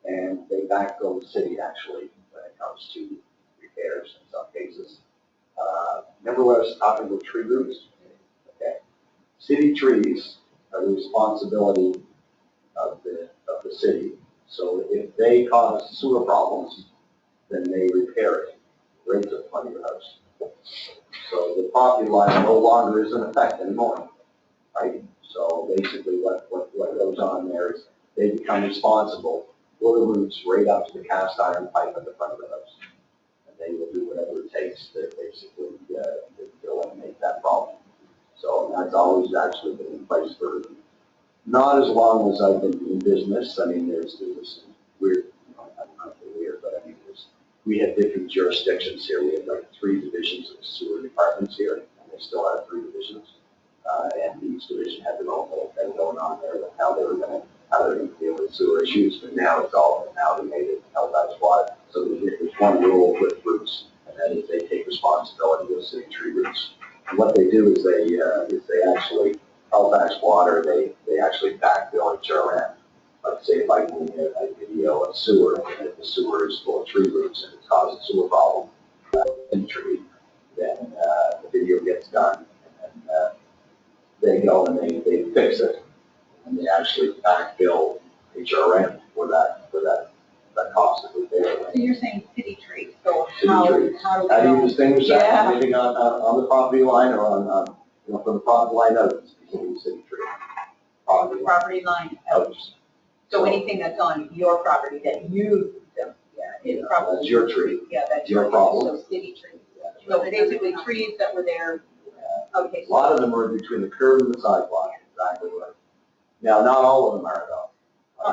and they backfill the city actually when it comes to repairs in some cases. Remember when I was talking about tree roots? Okay. City trees are the responsibility of the city. So if they cause sewer problems, then they repair it right to the front of your house. So the property line no longer is in effect anymore, right? So basically what goes on there is they become responsible for the roots right up to the cast iron pipe at the front of the house. And they will do whatever it takes to basically eliminate that problem. So that's always actually been in place for not as long as I've been in business. I mean, there's some weird, I'm not weird, but I mean, we had different jurisdictions here. We had like 3 divisions of sewer departments here, and they still have 3 divisions. And each division had their own little thing going on there with how they were going to deal with sewer issues. But now it's all amalgamated in Halifax Water. So there's one rule with roots, and that is they take responsibility with city tree roots. And what they do is they actually, Halifax Water, they actually backfill HRN. Like say if I can video a sewer, and if the sewer is full of tree roots and it causes a sewer problem in the tree, then the video gets done, and then they go and they fix it, and they actually backbill HRN for that cost of repair. So you're saying city trees, so City trees. how How do you distinguish that? Yeah. Anything on the property line or on you know, from the property line out, it's considered a city tree. property line out? So anything that's on your property that you, yeah, is probably. That's your tree. Yeah, that's Your problem. So city trees. So basically trees that were there, okay. A lot of them are between the curb and the sidewalk, exactly right. Now, not all of them are though.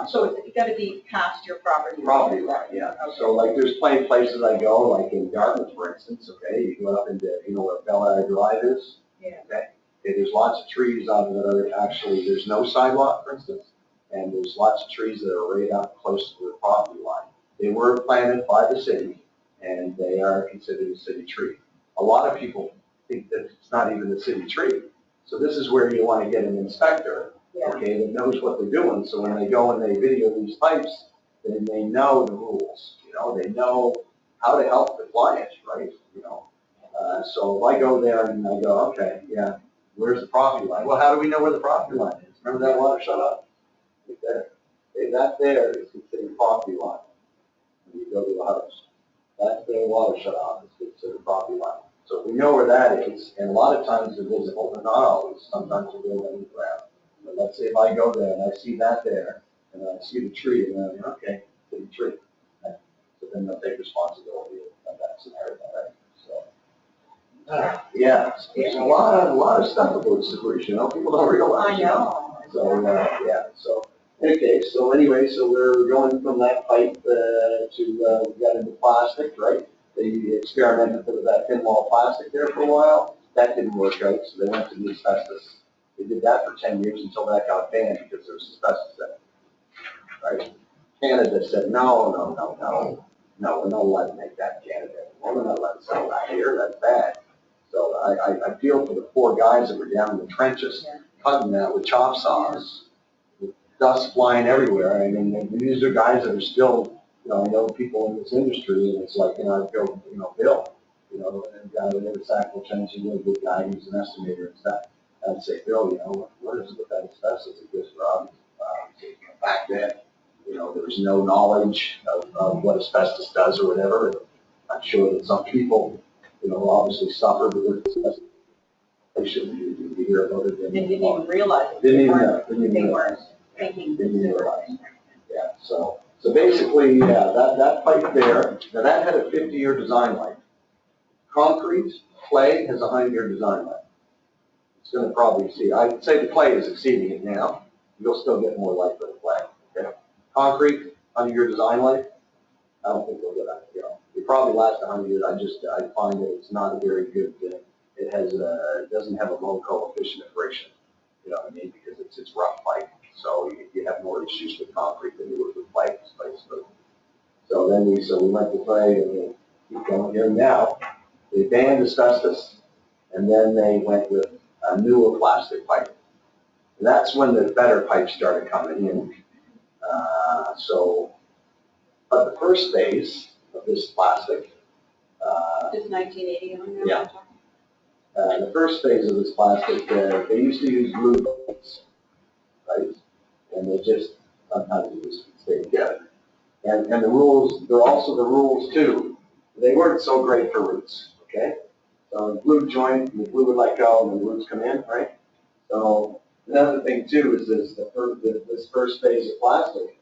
So it's got to be past your property. Property line, yeah. Okay. So like there's plenty of places I go, like in Dartmouth, for instance, okay, you go up into, you know where Bel Air Drive is? Yeah. Okay, there's lots of trees on that are actually, there's no sidewalk, for instance, and there's lots of trees that are right up close to the property line. They were planted by the city, and they are considered a city tree. A lot of people think that it's not even a city tree. So this is where you want to get an inspector, okay, that knows what they're doing. So when they go and they video these pipes, then they know the rules. You know, they know how to help the client, right? You know, so if I go there and I go, okay, yeah, where's the property line? Well, how do we know where the property line is? Remember that water shut off? Right there. Okay, that there is considered property line. When you go to the house, that's their water shut off. It's considered property line. So if we know where that is, and a lot of times they're visible, but not always. Sometimes they're in the ground. But let's say if I go there and I see that there, and I see the tree, and I'm like, okay, it's a tree. Right? So then they'll take responsibility of that scenario, right? So, yeah, there's a lot of stuff about sewers, you know, people don't realize. I know. So, yeah, so Okay, so anyway, so we're going from that pipe we got into plastic, right? They experimented with that thin wall plastic there for a while. That didn't work out, so they went to the asbestos. They did that for 10 years until that got banned because there was asbestos in it, right? Canada said, no, we're not allowed to make that in Canada. We're not allowed to sell that here, that's bad. So I feel for the poor guys that were down in the trenches cutting that with chop saws, with dust flying everywhere. I mean, these are guys that are still, I know people in this industry, and it's like, I feel, Bill, and guy that lives at Sackville Trench, he's a really good guy, he's an estimator and stuff. I'd say, Bill, what is it with that asbestos? It goes, Rob, back then, there was no knowledge of what asbestos does or whatever. I'm sure that some people, obviously suffered with asbestos. They shouldn't you hear about it. They didn't even realize it. Didn't even know. They weren't thinking. Didn't realize. Yeah, so basically, that pipe there, now that had a 50-year design life. Concrete, clay has a 100-year design life. It's going to probably see, I'd say the clay is exceeding it now. You'll still get more life with the clay. Okay. Concrete, 100-year design life. I don't think we'll get that. It probably lasts 100 years. I find that it's not a very good. It doesn't have a low coefficient of friction. You know what I mean? Because it's rough pipe, so you have more issues with concrete than you would with pipe, basically. So then we went to clay, and we keep going here now. They banned asbestos, and then they went with a newer plastic pipe. And that's when the better pipes started coming in. But the first phase of this plastic, Is 1980 on there? Yeah. The first phase of this plastic, they used to use glue plates, right? And they just, sometimes they just stay together. And the rules, there are also the rules too. They weren't so great for roots, okay? So the glue joint, the glue would let go and the roots come in, right? So another thing too is this first phase of plastic,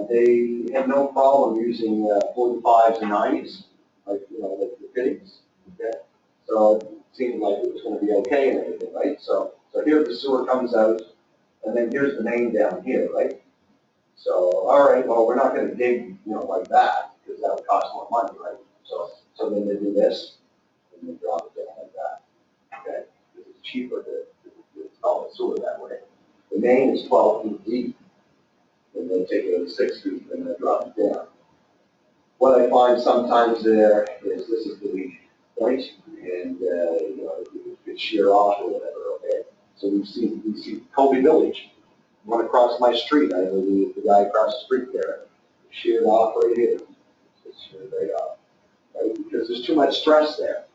they had no problem using 45s and 90s, like the fittings. Okay, so it seemed like it was going to be okay and everything, right? So here the sewer comes out, and then here's the main down here, right? So all right, well we're not going to dig like that because that would cost more money, right? So then they do this, and they drop it down like that. Okay, it's cheaper to install a sewer that way. The main is 12 feet deep. And then take it to 6 feet and then drop it down. What I find sometimes there is this is the weak point, and it could shear off or whatever. Okay, so we see Colby Village, went across my street. I know the guy across the street there, sheared off right here. It's sheared right off, right? Because there's too much stress there,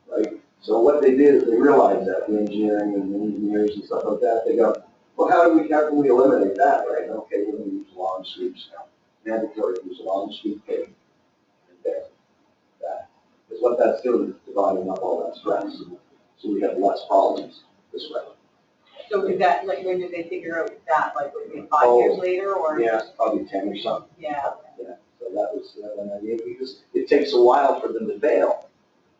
right? So what they did is they realized that the engineering and the engineers and stuff like that, they go, well, how can we eliminate that, right? Okay, we're going to use long sweeps now. Mandatory to use a long sweep tape. Okay, that. Because what that's doing is dividing up all that stress. So we have less problems this way. So did that, like, when did they figure out that? Like, would it be 5 years later, or? Yeah, probably 10 or something. Yeah. Yeah. So that was an idea because it takes a while for them to fail.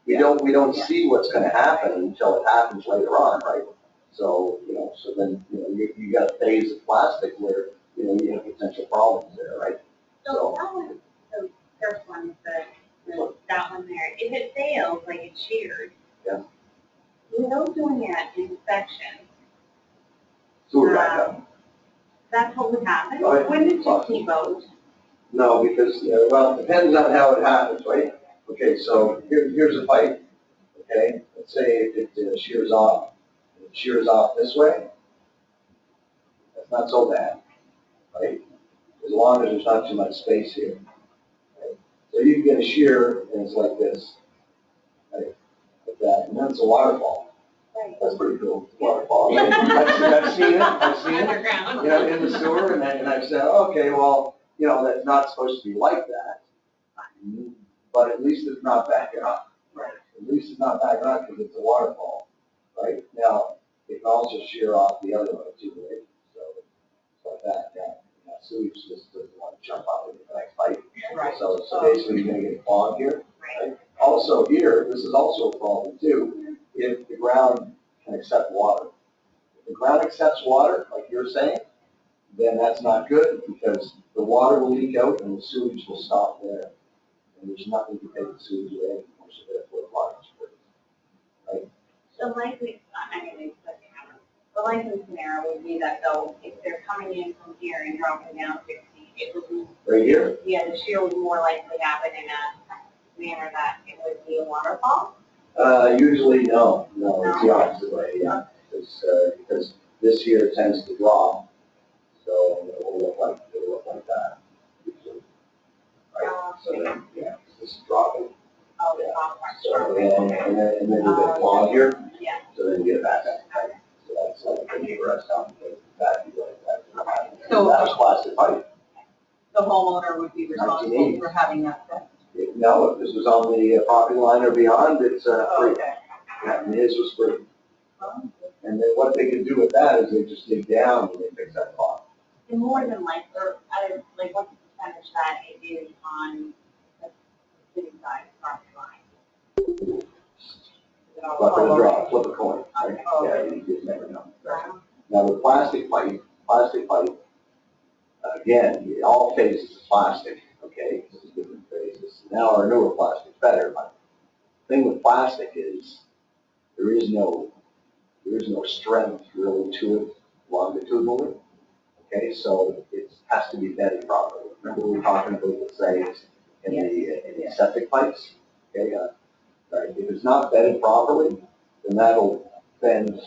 We don't see what's going to happen until it happens later on, right? So, so then, you got a phase of plastic where, you have potential problems there, right? So that one, the first one is that one there. If it fails, like it's sheared. Yeah. Without doing an inspection, Sewer backup. that's what would happen. Oh, yeah. When did you keep out? No, because, well, it depends on how it happens, right? Okay, so here's a pipe, okay? Let's say it shears off. It shears off this way. That's not so bad, right? As long as there's not too much space here. Right? So you can get a shear, and it's like this, right? Like that, and then it's a waterfall. Right. That's pretty cool, waterfall. Right? I've seen it, Underground. in the sewer, and I've said, okay, well, that's not supposed to be like that. But at least it's not backing up. Right. At least it's not backing up because it's a waterfall. Right? Now, it can also shear off the other way too, right? So it's like that, yeah. Now, sewage just doesn't want to jump out into the next pipe. Right. So basically you're going to get clogged here. Right? Also here, this is also a problem too, if the ground can accept water. If the ground accepts water, like you're saying, then that's not good because the water will leak out and the sewage will stop there. And there's nothing to take the sewage away anymore, so therefore the water is free. Right? The likely, I mean, the likely scenario would be that though, if they're coming in from here and dropping down 60, it would be, Right here? yeah, the shear would more likely happen in a manner that it would be a waterfall. Usually no, it's the opposite way, yeah. Because this here tends to drop, so it will look like that. Usually. Right, so then, yeah, this is dropping. Oh, the Yeah. top part. So, and then you get a clog here, Yeah. so then you get it back up, right? So that's like the neighbor has down, that, you like that. So- That was plastic pipe. The homeowner would be responsible 1980. for having that fixed. No, if this was on the property line or beyond, it's free. Okay. Yeah, and his was free. And then what they can do with that is they just dig down and they fix that clog. And more than like, or, like what's the percentage that it is on the city side property line? Flip a draw, flip a coin, right? Yeah, you just never know. Right? Now with plastic pipe, again, all phases is plastic, okay? This is different phases. Now our newer plastic's better, but the thing with plastic is there is no strength really to it longitudinally. Okay, so it has to be bedded properly. Remember we were talking about the sags in the septic pipes? Okay, right. If it's not bedded properly, then that'll bend.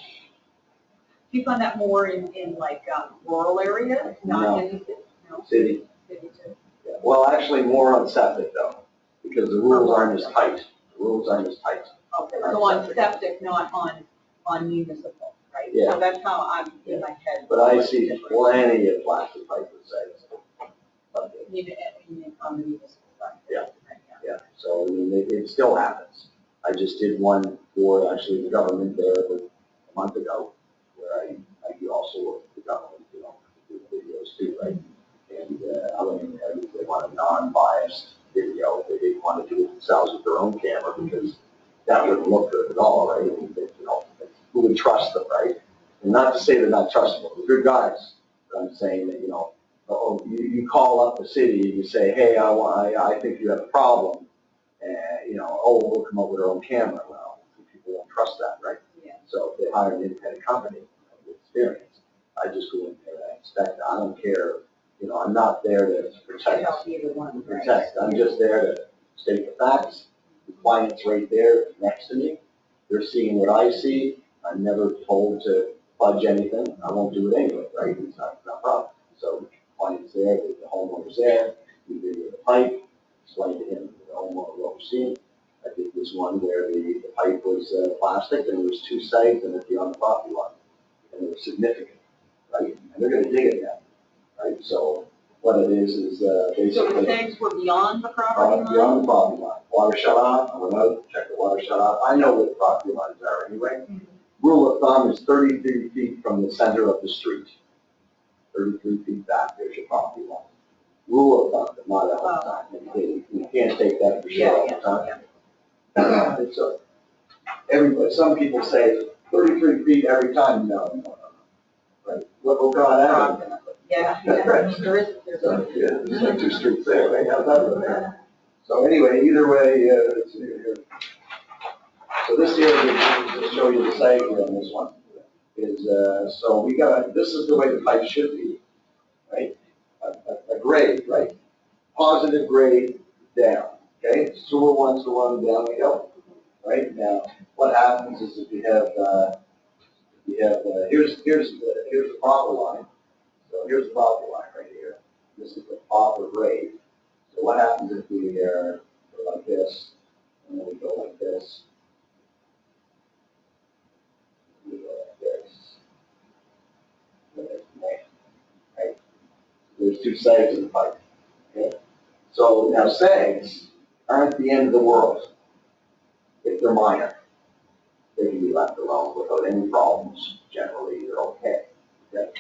Do you find that more in like rural areas, not in the city? No, City. city too. Yeah. Well, actually more on septic though, because the rules aren't as tight. The rules aren't as tight. Okay, so on septic, not on municipal, right? Yeah. So that's how I'm in my head. But I see plenty of plastic pipe with sags. Need on the municipal side. Yeah. Yeah, so I mean, it still happens. I just did one for actually the government there a month ago, where I also work with the government, you know, do videos too, right? And I went in there, they want a non-biased video. They didn't want to do it themselves with their own camera because that wouldn't look good at all, right? I mean, you know, who would trust them, right? And not to say they're not trustable, they're good guys. But I'm saying that, you know, you call up the city and you say, hey, I think you have a problem. And, you know, we'll come up with our own camera. Well, people won't trust that, right? Yeah. So if they hire an independent company with experience, I just go in there and I inspect. I don't care, you know, I'm not there to protect. Help either one, right? Protect. I'm just there to state the facts. The client's right there next to me. They're seeing what I see. I'm never told to fudge anything. I won't do it anyway, right? It's not a problem. So the client's there, the homeowner's there, we video the pipe, explain to him the homeowner what we're seeing. I think there's one where the pipe was plastic and there was two sags in it beyond the property line. And they were significant, right? And they're gonna dig it now, right? So what it is basically. So the things were beyond the property line? Beyond the property line. Water shut off, I went out, checked the water shut off. I know what the property lines are anyway. Mhm. Rule of thumb is 33 feet from the center of the street. 33 feet back, there's your property line. Rule of thumb, but not all the time. You can't take that for sure all the time. It's everybody, some people say 33 feet every time. No. Right? What God happened? Yeah, Right. there's So, yeah, there's like two streets there, right? How's that look there? So anyway, either way, let's see here. So this here, to show you the sag here on this one, is, so we got, this is the way the pipe should be, right? A grade, right? Positive grade down, okay? Sewer wants to run down the hill, right? Now, what happens is if you have, here's the proper line. So here's the property line right here. This is the proper grade. So what happens if we go like this, and then we go like this, we go like this, right? There's two sags in the pipe. Okay? So now sags aren't the end of the world. If they're minor, they can be left alone without any problems. Generally, they're okay. Okay?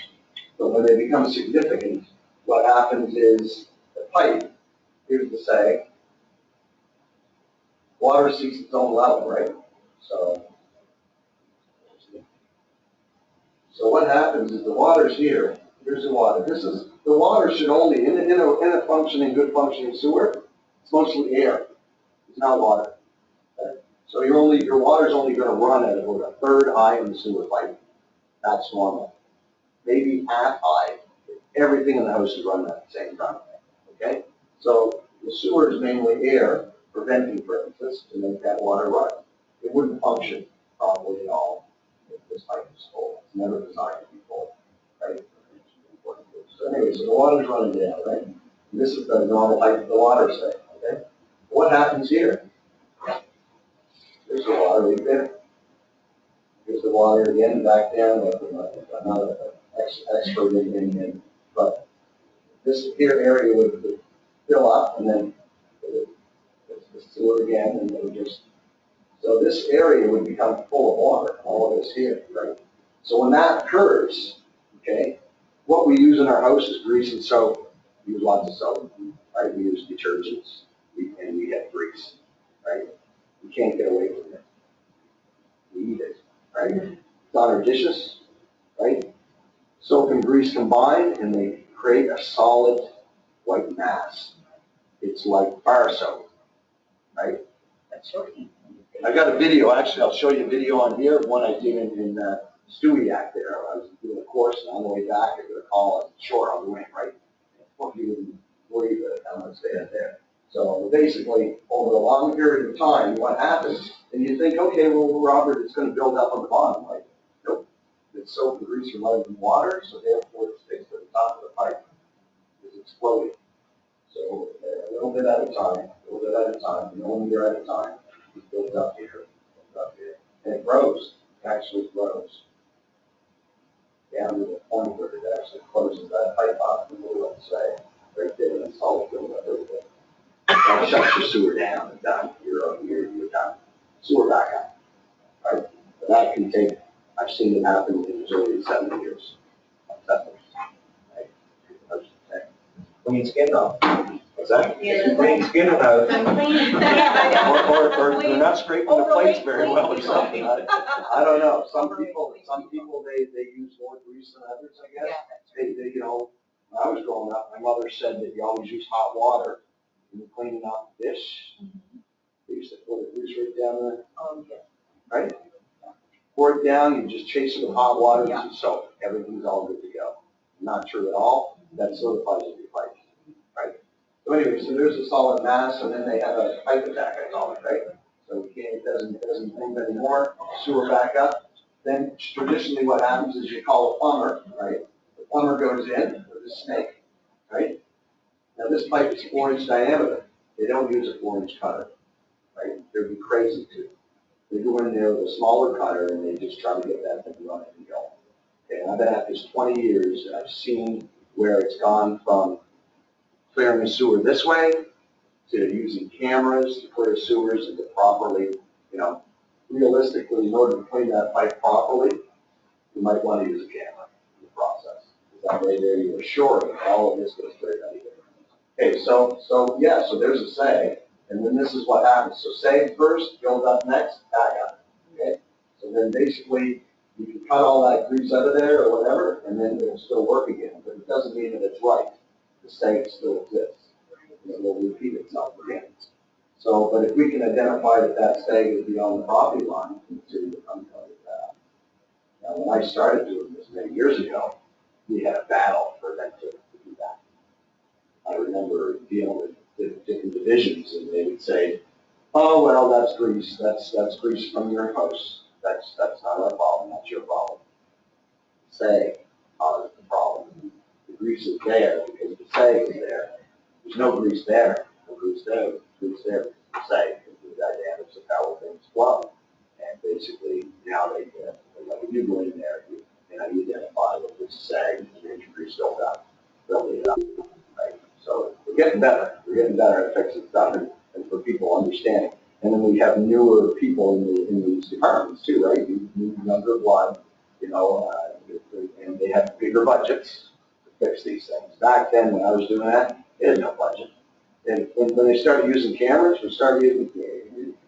But when they become significant, what happens is the pipe, here's the sag, water seeks its own level, right? So what happens is the water's here, Here's the water. The water should only, in a functioning, good functioning sewer, it's mostly air. It's not water. Okay? So your water's only gonna run at about a third high in the sewer pipe. That's normal. Maybe half high. Everything in the house is running at the same time. Okay? So the sewer is mainly air for venting purposes to make that water run. It wouldn't function properly at all if this pipe is full. It's never designed to be full, right? So anyway, so the water's running down, right? And this is the normal height of the water, say, okay? What happens here? There's the water right there. Here's the water again, back down, like I'm not an expert in, but this here area would fill up and then it's the sewer again, and it would just, so this area would become full of water, all of this here, right? So when that occurs, okay, what we use in our house is grease and soap. We use lots of soap, right? We use detergents, and we have grease, right? We can't get away from it. We eat it, right? It's on our dishes, right? Soap and grease combine, and they create a solid white mass. It's like bar soap, right? That's shocking. I got a video, actually, I'll show you a video on here of one I did in Stewiacke there. I was doing a course, and on the way back, I got a call on shore on the way, right? Well, you wouldn't believe it, I'm gonna stay out there. So basically, over a long period of time, what happens, and you think, okay, well, Robert, it's gonna build up on the bottom, right? Nope. It's soap and grease are running in water, so therefore it sticks to the top of the pipe. It's exploding. So a little bit at a time, and 1 year at a time, it builds up here, and it grows, it actually grows. Down to the point where it actually closes that pipe off in the middle, let's say, right there, and it's all filled up over there. That shuts your sewer down and done, you're done. Sewer back up, right? But that can take, I've seen it happen in as early as 7 years. Right? Clean skin though. What's that? Clean skin in the house. I'm cleaning. Yeah, Or they're not scraping the plates very well or something. I don't know. Some people, they use more grease than others, I guess. They, you know, when I was growing up, my mother said that you always use hot water when you're cleaning off the dish. They used to put the grease right down there. Oh, yeah. Right? Pour it down, you just chase it with hot water and soap. Everything's all good to go. Not true at all. That solidifies your pipe. Right? So anyway, so there's a solid mass, and then they have a pipe attack, I call it, right? So it doesn't move anymore, sewer back up. Then traditionally what happens is you call a plumber, right? The plumber goes in with a snake, right? Now this pipe is 4-inch diameter. They don't use a 4-inch cutter, right? They'd be crazy to. They go in there with a smaller cutter and they just try to get that thing running and going. Okay, and I've been at this 20 years, and I've seen where it's gone from clearing the sewer this way to using cameras to clear sewers and to properly, you know, realistically, in order to clean that pipe properly, you might want to use a camera in the process. That way there you're sure that all of this goes straight out of here. Okay, so there's a sag, and then this is what happens. So sag first, build up next, back up. Okay? So then basically you can cut all that grease out of there or whatever, and then it'll still work again, but it doesn't mean that it's right. The sag still exists. It will repeat itself again. So, but if we can identify that that sag is beyond the property line, the city will come cover that. Now, when I started doing this many years ago, we had a battle for them to do that. I remember dealing with the different divisions, and they would say, "Oh, well, that's grease. That's grease from your house. That's not our problem. That's your problem." Sag is the problem. The grease is there because the sag is there. There's no grease there. No grease there. Grease there. The sag is the dynamics of how things flow. And basically, now they like if you go in there, you identify what this sag and your grease build it up. Right? So we're getting better. We're getting better at fixing stuff and for people understanding. And then we have newer people in these departments too, right? New younger blood, you know, and they have bigger budgets to fix these things. Back then, when I was doing that, they had no budget. And when they started using cameras, it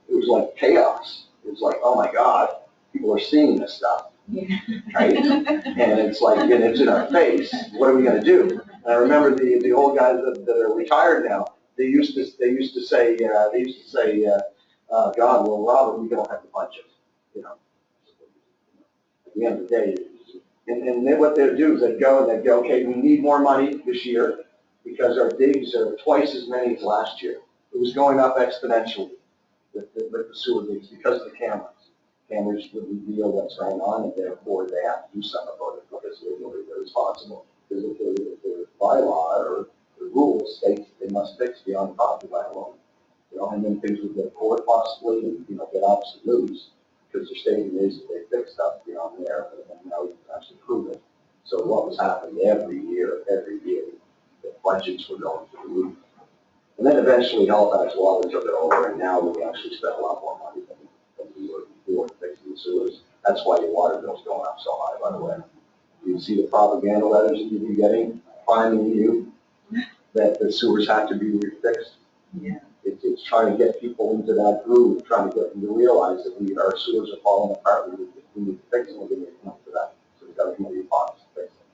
was like chaos. It was like, oh my God, people are seeing this stuff. right? And it's like, and it's in our face, what are we gonna do? And I remember the old guys that are retired now, they used to say, God, well, Robert, we don't have the budget, you know. At the end of the day, and then what they'd do is they'd go, okay, we need more money this year because our digs are twice as many as last year. It was going up exponentially with the sewer digs because of the cameras. Cameras would reveal what's going on, and therefore they have to do something about it because they're responsible. Because if the bylaw or the rules states that they must fix beyond the property line alone, you know, and then things would go to court possibly, and you know, get opposite lose because their statement is that they fix stuff beyond there, and now you can actually prove it. So what was happening every year, the budgets were going through the roof. And then eventually Halifax Water took it over, and now we actually spend a lot more money than we were before fixing the sewers. That's why your water bill's going up so high, by the way. You see the propaganda letters that you've been getting, finding you, that the sewers have to be refixed. Yeah. It's trying to get people into that groove, trying to get them to realize that our sewers are falling apart. We need to fix them. We're going to come up to that. So we've got to come up with your pockets to fix it.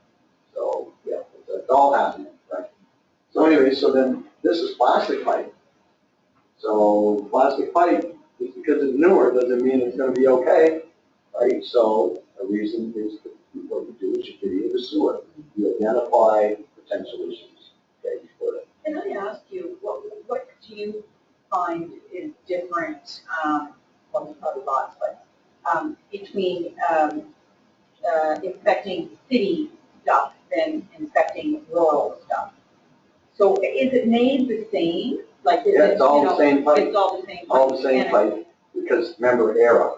So yeah, it's all happening, right? So anyway, so then this is plastic pipe. So plastic pipe, just because it's newer doesn't mean it's going to be okay, right? So a reason is that what you do is you video the sewer. You identify potential issues. Okay, before that. Can I ask you, what do you find is different, well, there's probably lots, but, between, inspecting city stuff than inspecting rural stuff? So is it made the same? Like, is Yeah, it, it's all you the know, same pipe. it's all the same pipe? All the same And pipe, because remember era,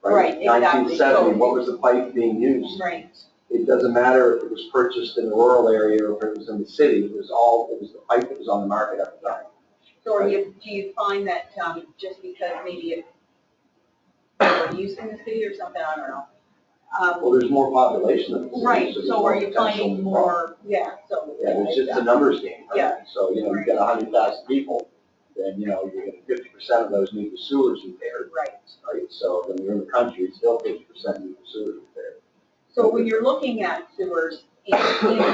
right? Right, exactly. 1970, what was the pipe being used? Right. It doesn't matter if it was purchased in the rural area or if it was in the city, it was the pipe that was on the market at the time. So do you find that, just because maybe it's more use in the city or something, I don't know. Well, there's more population in the city. Right, there's so more are you potential finding for more, yeah, so. Yeah, it's just a numbers game, right? Yeah. So, you know, you've got 100,000 people, then, you know, you're getting 50% of those need the sewers repaired, Right. right? So when you're in the country, still 50% need the sewers repaired. So when you're looking at sewers in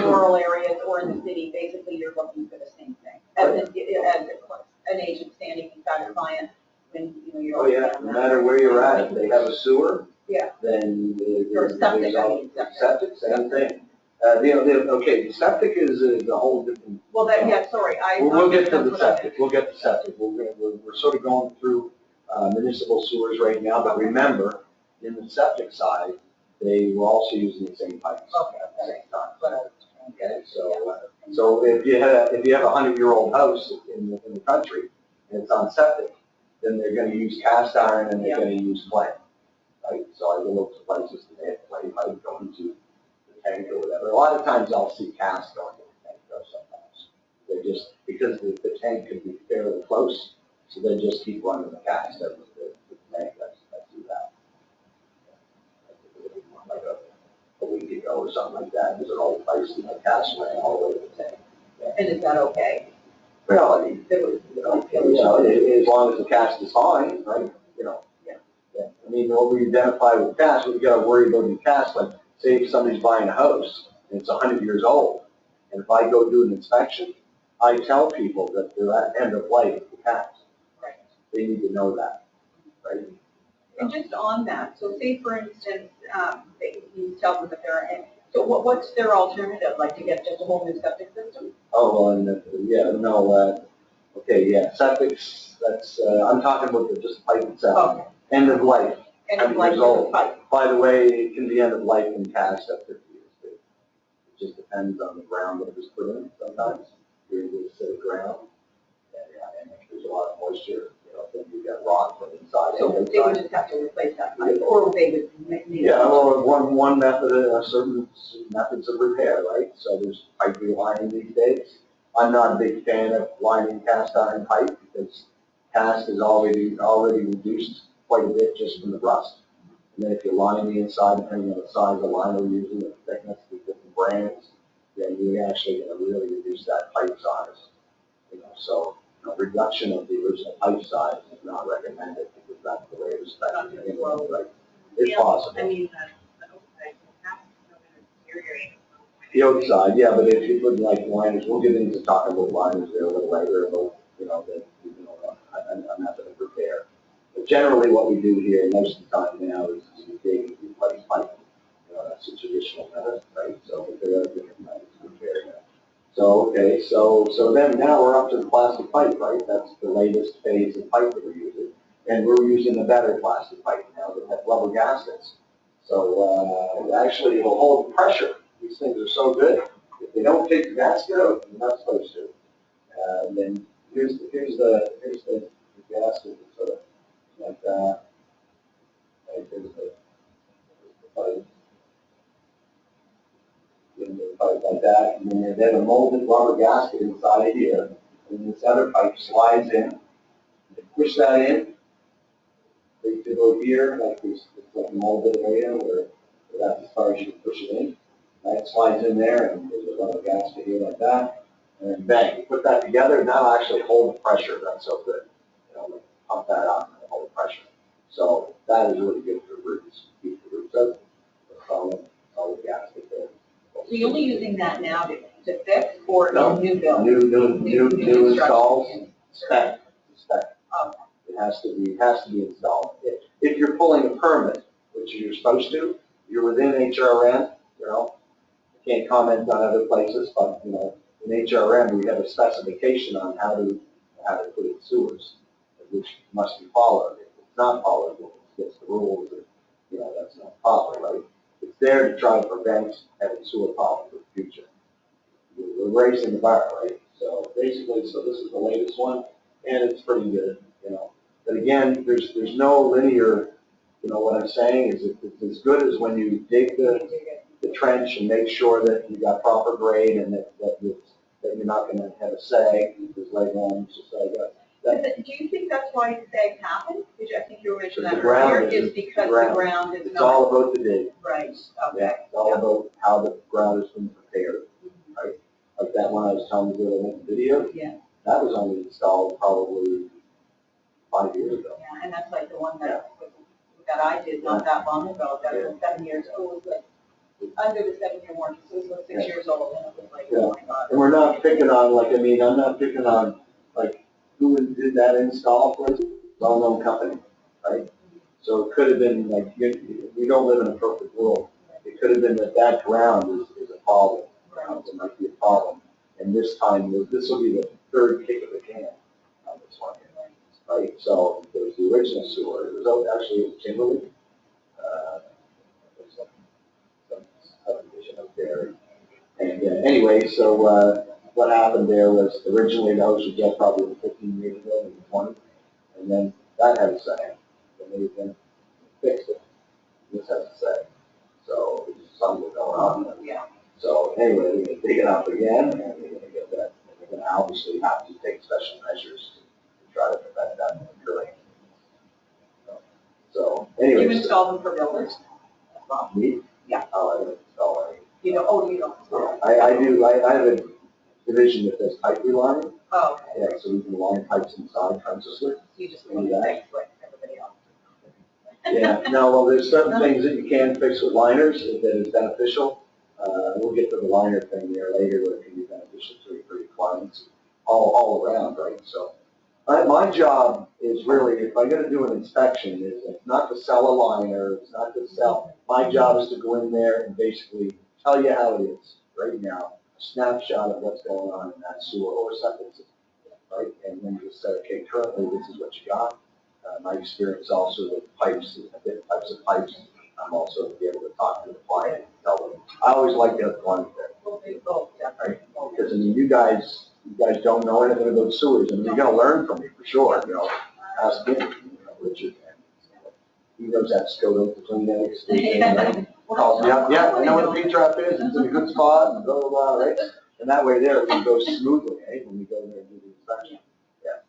rural areas or in the city, basically you're looking for the same thing. As an agent standing inside a client, then, you know, you're. Oh, yeah, no matter where you're at, if they have a sewer, Yeah. then Or septic, I mean, septic, same thing. Okay, septic is a whole different. Well, yeah, sorry, We'll get to that's the what I meant. septic, we'll get to septic. We're sort of going through municipal sewers right now, but remember, in the septic side, they were also using the same pipes. Okay, Okay, so if you have a 100-year-old house in the country, and it's on septic, then they're gonna use cast iron and they're gonna use clay. Right, so I go look to places that they have clay pipe going to the tank or whatever. A lot of times I'll see cast going to the tank though sometimes. They just, because the tank can be fairly close, so they just keep running the cast out of the tank. I do that. Like a week ago or something like that, there's an old place and the cast ran all the way to the tank. And is that okay? Well, I mean, as long as the cast is fine, right, you know. Yeah. I mean, what we identify with cast, we got to worry about the cast, like, say if somebody's buying a house and it's 100 years old, and if I go do an inspection, I tell people that they're at end of life of the cast. Right. They need to know that, right? And just on that, so say for instance, you tell them that they're, so what's their alternative, like to get just a whole new septic system? Oh, well, and, okay, yeah, septic's, that's, I'm talking about just pipe itself. Okay. End of life. And it's like 100 years old. pipe. By the way, it can be end of life in cast up 50 years too. It just depends on the ground that it was put in sometimes. You're in this ground, and if there's a lot of moisture, you know, then you got rock from inside So and they would outside. just have to replace that pipe, or they would make. Yeah, well, one method, certain methods of repair, right? So there's pipe relining these days. I'm not a big fan of lining cast iron pipe because cast is already reduced quite a bit just from the rust. And then if you line the inside, depending on the size of the line we're using, the thickness of the different brands, then you're actually going to really reduce that pipe size. You know, so reduction of the original pipe size is not recommended because that's the way it was done. Right? It's Yeah, possible. I mean, an deteriorating. The outside, yeah, but if you put like liners, we'll get into talking about liners there a little later, about, that, I'm not gonna prepare. But generally what we do here most of the time now is we dig and replace pipe. That's a traditional method, right? So there are different methods to repair that. So, okay, so then now we're up to the plastic pipe, right? That's the latest phase of pipe that we're using. And we're using a better plastic pipe now that have rubber gaskets. So, actually it'll hold pressure. These things are so good. If they don't take the gasket out, they're not supposed to. And then here's the gasket, sort of like that. Right, there's the pipe. The pipe like that, and then there's a molded rubber gasket inside here, and this other pipe slides in. You push that in. They go here, like this, it's like a molded area where that's as far as you can push it in. That slides in there, and there's a rubber gasket here like that, and then bang, you put that together, and that'll actually hold the pressure. That's so good. Like pump that up and hold the pressure. So that is really good for roots. Keep the roots out. Solid gasket there. So you're only using that now to fix or No. in new build? New installs, spec. Oh, It has to be installed. If you're pulling a permit, which you're supposed to, you're within HRM, I can't comment on other places, but, in HRM, we have a specification on how to put in sewers, which must be followed. If it's not followed, it's the rules, that's not proper, right? It's there to try to prevent having sewer problems in the future. We're raising the bar, right? So basically, this is the latest one, and it's pretty good, But again, there's no linear, what I'm saying is it's as good as when you dig the trench and make sure that you got proper grade and that you're not going to have a sag, because later on, it's just like that. do you think that's why sags happen? Because I think you mentioned The that ground earlier, is- is because the the ground is It's not. all about the dig. Right, Yeah, okay. it's all about how the ground has been prepared, right? Like that one I was telling you about in the video. Yeah. That was only installed probably 5 years ago. Yeah, and that's like the one that I did not that long ago, that was 7 years old, like, under the 7-year warranty, so it was like 6 years old, and it was like, oh my God. And we're not picking on, I'm not picking on, who did that install for us? Well-known company, right? So it could have been, we don't live in a perfect world. It could have been that ground is a problem. It might be a problem. And this time, this will be the third kick of the can on this one, right? So there was the original sewer. It was actually in Kimberly. There's some subdivision up there. And anyway, so what happened there was originally the house was just probably 15 years ago, maybe 20. And then that had a sag. And they fixed it. This has a sag. So it's something going on there. Yeah. So anyway, we're going to dig it up again, and we're going to get that. And we're going to obviously have to take special measures to try to prevent that from occurring. So Do you anyway. install them for builders as well? Me? Yeah. Oh, I don't install any. You don't install. Yeah, I do. I have a division that does pipe relining. Oh, okay. Yeah, so we can line pipes inside consciously. So you just leave it things like everybody else. Yeah, no, well, there's certain things that you can fix with liners that is beneficial. We'll get to the liner thing there later, where it can be beneficial to your clients all around, right? So my job is really, if I'm going to do an inspection, it's not to sell a liner, it's not to sell. My job is to go in there and basically tell you how it is right now, a snapshot of what's going on in that sewer or septic system, right? And then just say, okay, currently this is what you got. My experience also with pipes, different types of pipes. I'm also be able to talk to the client and tell them. I always like to have fun there, right? Because you guys don't know anything about sewers, and you're going to learn from me for sure. Ask me, Richard. He knows that SCOTO between eggs. Calls me up. Yeah, I know what a P-trap is. It's in a good spot, and blah blah blah, right? And that way there, it can go smoothly, right? When we go there and do the inspection. Yeah.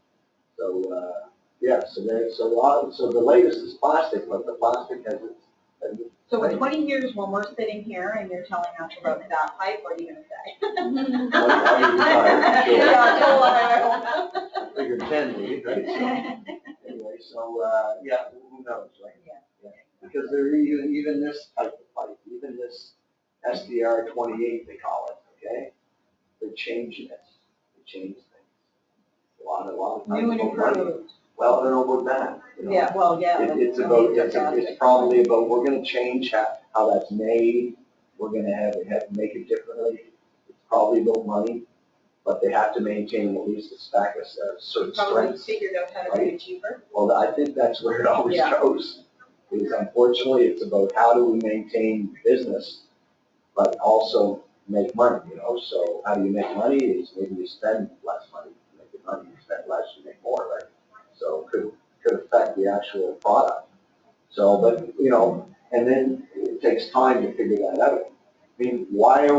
So. Yeah, so the latest is plastic, but the plastic has its. So in 20 years, when we're sitting here and you're telling us about that pipe, what are you going to say? I'll be retired, sure. Yeah, so I I figured 10 maybe, right? So, anyway, yeah, who knows, right? Yeah. Because there even this type of pipe, even this SDR 28, they call it, okay? They're changing it. They change things. A lot of times. New and about money. improved. Well, I don't know about that. You know. Yeah, well, yeah. It's probably about, we're gonna change how that's made. We're gonna have to make it differently. It's probably about money, but they have to maintain at least a stack of certain Probably strengths. figured out how to make it cheaper. Well, I think that's where it always Yeah. goes. Because unfortunately, it's about how do we maintain business, but also make money, you know? So how do you make money is maybe you spend less money. You make money, you spend less, you make more, right? So it could affect the actual product. So, but, you know, and then it takes time to figure that out. I mean, why do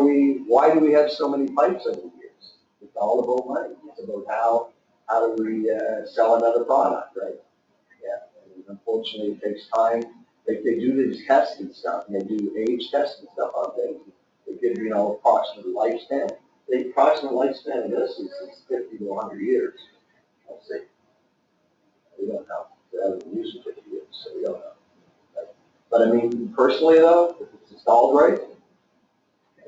we have so many pipes over the years? It's all about money. It's about how do we sell another product, right? Yeah, and unfortunately, it takes time. They do these tests and stuff, and they do age tests and stuff on things. They give, you know, approximate lifespan. The approximate lifespan of this is 50 to 100 years. Let's see. We don't know. They haven't used it 50 years, so we don't know. Right? But I mean, personally though, if it's installed right,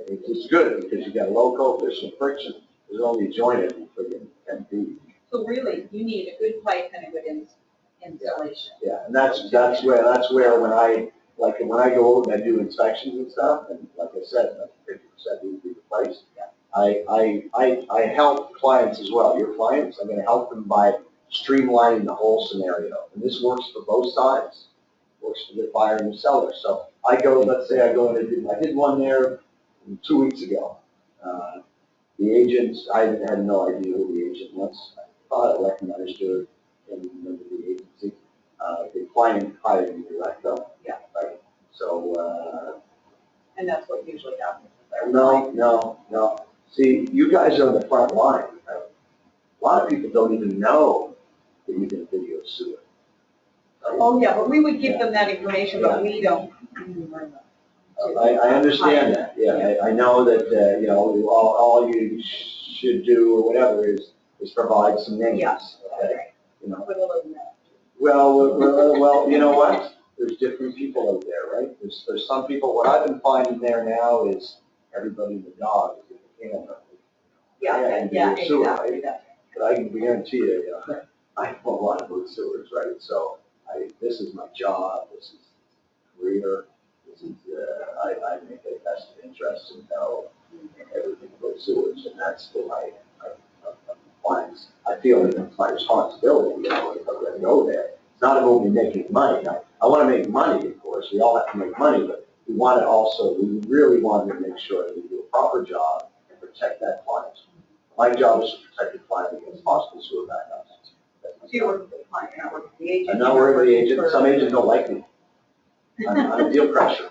it's good because you got low coefficient of friction. There's only a joint every friggin' 10 feet. So really, you need a good pipe and a good installation. Yeah, and that's where when I go out and I do inspections and stuff, and like I said, 50% need to be replaced. I help clients as well. Your clients, I'm going to help them by streamlining the whole scenario, and this works for both sides. Works for the buyer and the seller. So let's say I did one there 2 weeks ago. The agent, I had no idea who the agent was. I thought I recognized her and remember the agency. The client hired me direct though. Yeah. Right. So, And that's what usually happens. no. See, you guys are on the front line. Right? A lot of people don't even know that you can video sewer. Right? Oh, yeah, but we would give them that information, but we don't. I understand that, yeah. I know that, you know, all you should do or whatever is provide some names. Yes. Okay? You know, Put a little note. well, you know what? There's different people out there, right? There's some people, what I've been finding there now is everybody and the dog is in the camera. Yeah, Sewer, exactly. right? But I can guarantee you, you know, I know a lot about sewers, right? So this is my job, this is career, this is, I make a vested interest in know everything about sewers, and that's for my clients. I feel that it's my responsibility, you know, if I'm gonna go there. It's not about me making money. Now, I want to make money, of course, we all have to make money, but we really want to make sure that we do a proper job and protect that client. My job is to protect the client against possible sewer backups. So you work with the client, you're not working with the agent. I'm not worried with the agent. Some agents don't like me. I'm a deal crusher.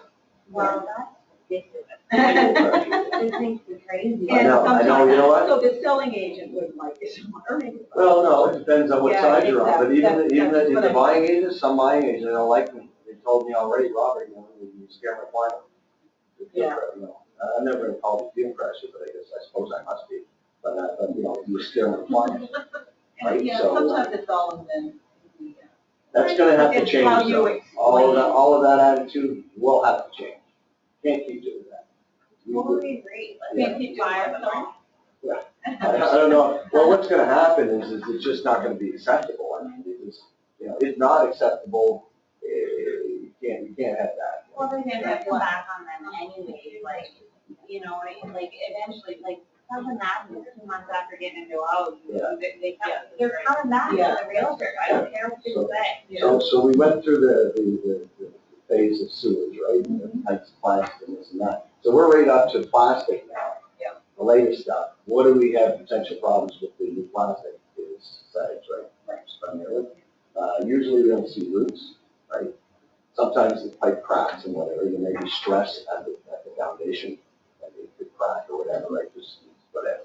Well, that's ridiculous. And This makes me crazy. I know, you know what? So the selling agent would like it, or maybe. Well, no, it depends on what Yeah, side you're on, but exactly. even That's what the I- buying agents, some buying agents don't like me. They told me already, Robert, you know, you scare my client. Yeah. You know, I'm never going to call it deal crusher, but I suppose I must be. But you know, you scare my client. Right, Yeah, so, sometimes it's all in them. That's going to have to It's change. how you though. explain. All of that attitude will have to change. Can't keep doing that. Totally agree. Yeah. Let's keep fire them all. I don't know. Well, what's going to happen is it's just not going to be acceptable. I mean, it's not acceptable. You can't have that. Well, they're gonna come back on them anyways, like, you know, like eventually, like, something happens 2 months after getting into a house, Yeah. they're coming back to Yeah. the realtor, I don't care what people say. So we went through the phase of sewage, right? And the types of plastic and this and that. So we're right up to plastic now. Yeah. The latest stuff. What do we have potential problems with the new plastic is size, right? Primarily. Usually we don't see roots, right? Sometimes the pipe cracks and whatever. There may be stress at the foundation, and it could crack or whatever, right? Just whatever.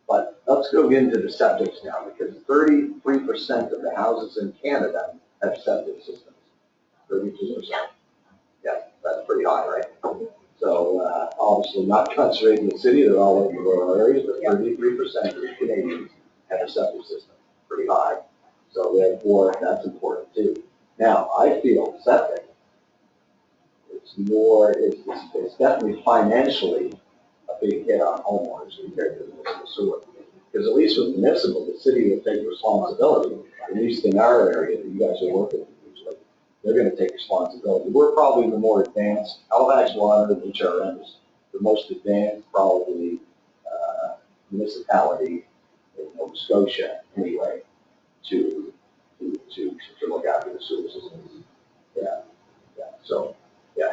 But let's go into the septics now, because 33% of the houses in Canada have septic systems. 32%. Yeah, that's pretty high, right? So obviously not concentrated in the city, they're all over the rural areas, but 33% of Canadians have a septic system, pretty high. So therefore, that's important too. Now, I feel septic, it's definitely financially a big hit on homeowners compared to the municipal sewer. Because at least with municipal, the city will take responsibility, at least in our area that you guys are working in usually. They're gonna take responsibility. We're probably the more advanced, Halifax Water and HRM is the most advanced probably municipality in Nova Scotia anyway to look after the sewer system. Yeah, so, yeah.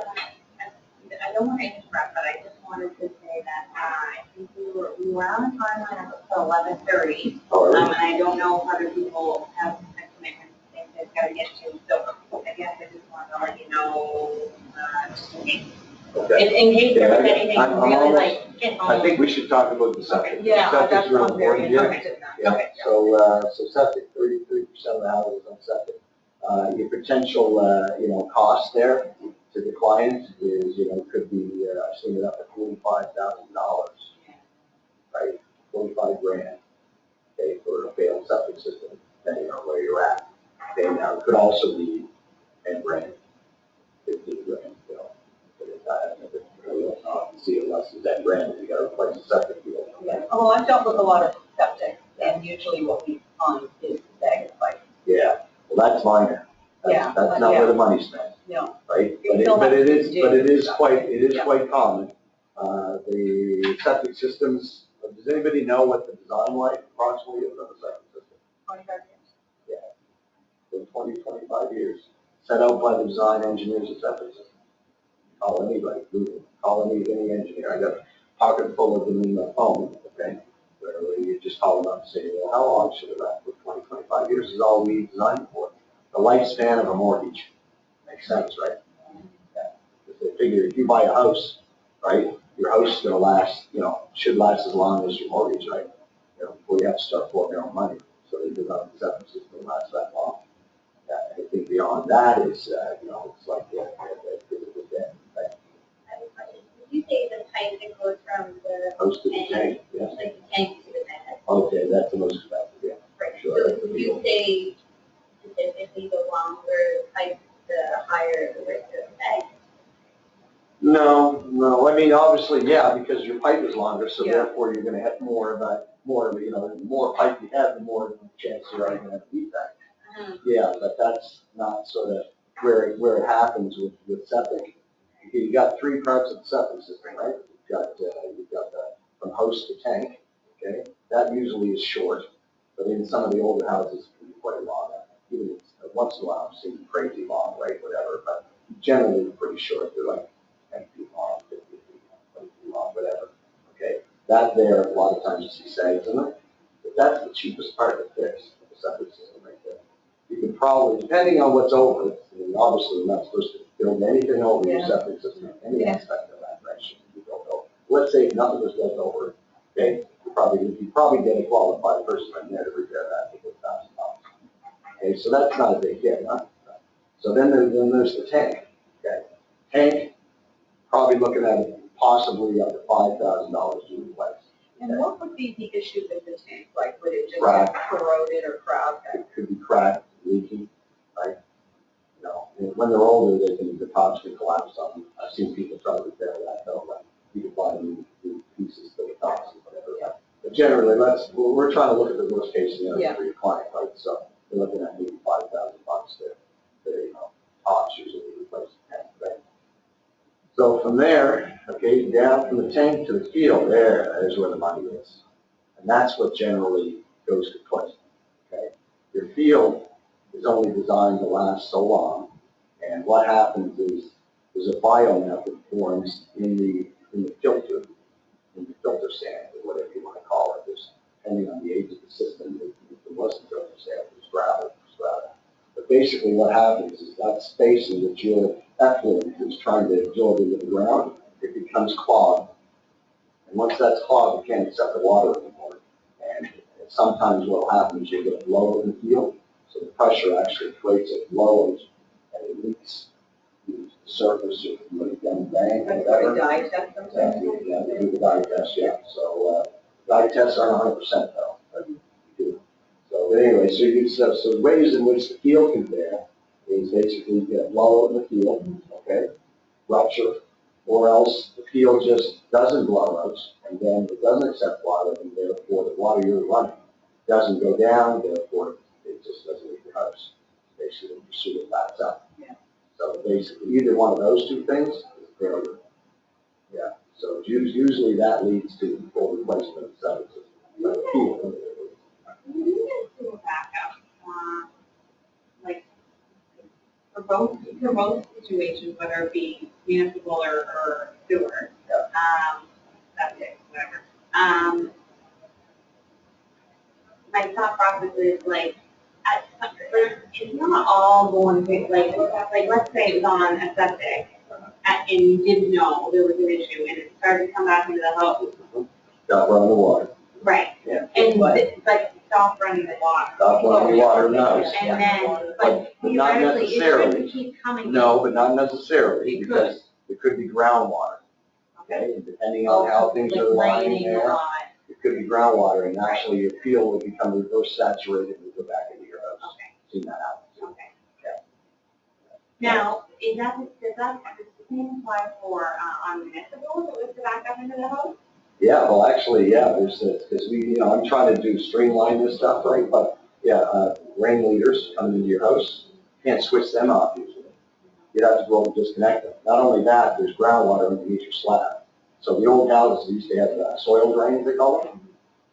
I don't want to interrupt, but I just wanted to say that I think we were on a timeline until 11:30. And I don't know if other people have commitments they've got to get to. So I guess I just wanted to let you know, just in case. Okay. In case there was anything I'm really almost- like hit home. I think we should talk about the septic. Yeah, Septic's that's real what I'm very important here. interested in. Yeah, Okay. so septic, 33% of the houses on septic. Your potential, cost there to the client is, could be, I've seen it up to $45,000, right? 45 grand, okay, for a failed septic system, depending on where you're at. Okay, now, it could also be 10 grand, 15 grand, but if I don't see it less than 10 grand, you gotta replace the septic field. Yeah. Well, I've dealt with a lot of septic, and usually what we find is bag of pipe. Yeah, well, that's minor. Yeah, That's not where the money's spent, No. right? You But still have it to is, do but it is stuff. quite Yeah. common. The septic systems, does anybody know what the design life approximately is of a septic system? 25 years. Yeah, for 20, 25 years, set out by the design engineers of septic systems. Call anybody, Google, call any engineer. I got a pocket full of them in my phone, okay? Where you just call them up and say, well, how long should it last? For 20, 25 years is all we designed for. The lifespan of a mortgage. Makes sense, right? Yeah. If they figure if you buy a house, right, your house is gonna last, should last as long as your mortgage, right? Before you have to start pouring your own money. So they design the septic system to last that long. Yeah, I think beyond that is, it's like, right? Did you say the pipe that goes from the Host to the tank, yeah. like the tank to the tank? Okay, that's the most expensive, yeah. Right. Sure. So would you say typically the longer the pipe, the higher the risk of bag? No, I mean, obviously, yeah, because your pipe is longer, so Yeah. therefore you're gonna have more of, the more pipe you have, the more chance you are gonna have a defect. Yeah, but that's not sort of where it happens with septic. You got three parts of the septic system, right? You've got the, from host to tank, okay? That usually is short, but in some of the older houses, it can be quite long. Even once in a while, I've seen crazy long, right, whatever, but generally pretty short. They're like 10 feet long, 50 feet long, 20 feet long, whatever, okay? That there, a lot of times you see sags in it, but that's the cheapest part to fix, the septic system right there. You could probably, depending on what's over it, I mean, obviously you're not supposed to build anything over your septic system, any aspect of that, right, shouldn't be built over. Let's say nothing was built over it, okay? You probably get a qualified person in there to repair that for $1,000. Okay, so that's not a big hit, huh? So then there's the tank, okay? Tank, probably looking at possibly up to $5,000 to replace. And what would be the issue with the tank? Like, would it just Crack. get corroded or cracked? It could be cracked, leaking, right? And when they're older, the tops can collapse on them. I've seen people try to repair that, though, like, you can buy new pieces for the tops and whatever. But generally, we're trying to look at the worst case scenario for your client, right? So we're looking at maybe $5,000 there, tops usually replace the tank, right? So from there, okay, down from the tank to the field, there's where the money is. And that's what generally goes to put, okay? Your field is only designed to last so long, and what happens is there's a biomet that forms in the filter sand, or whatever you want to call it. There's, depending on the age of the system, if it wasn't filter sand, it was gravel. But basically what happens is that space in which your effluent is trying to absorb into the ground, it becomes clogged. And once that's clogged, it can't accept the water anymore. And sometimes what will happen is you'll get low in the field, so the pressure actually creates a low and it leaks to the surface or from the bank, Like whatever. a dye test sometimes? Yeah, they do the dye test, yeah. So dye tests aren't 100% though, but you do. So but anyway, so the ways in which the field can bear is basically you get low in the field, okay? rupture, or else the field just doesn't blow out, and then it doesn't accept water, and therefore the water you're running doesn't go down, therefore it just doesn't leave your house. Basically, your sewer backs up. Yeah. So basically, either one of those two things is failure. Yeah, so usually that leads to full replacement of septic system. But field, We need to do a backup, like, for both situations, whether it be municipal or sewer, septic, whatever. My thought process is like, it's not all going to, like, let's say it was on a septic, and you didn't know there was an issue, and it started to come back into the house. Stop running the water. Right, Yeah. and, but stop running the water. Stop running the water in the house. And then, But but not theoretically, it necessarily. shouldn't keep coming. No, but not necessarily, It could. because it could be groundwater. Okay, and depending on how things are lying Raining a there, lot. it could be groundwater, and actually your field will become reverse saturated and go back into your house. Okay. Seen that happen. Okay. Now, does that the same apply for, on municipal, if it was to back up into the house? Yeah, well, actually, yeah, there's, because I'm trying to do streamline this stuff, right, but, yeah, rain leaders coming into your house, can't switch them off usually. You'd have to go and disconnect them. Not only that, there's groundwater underneath your slab. So the old houses used to have soil drains, they call them,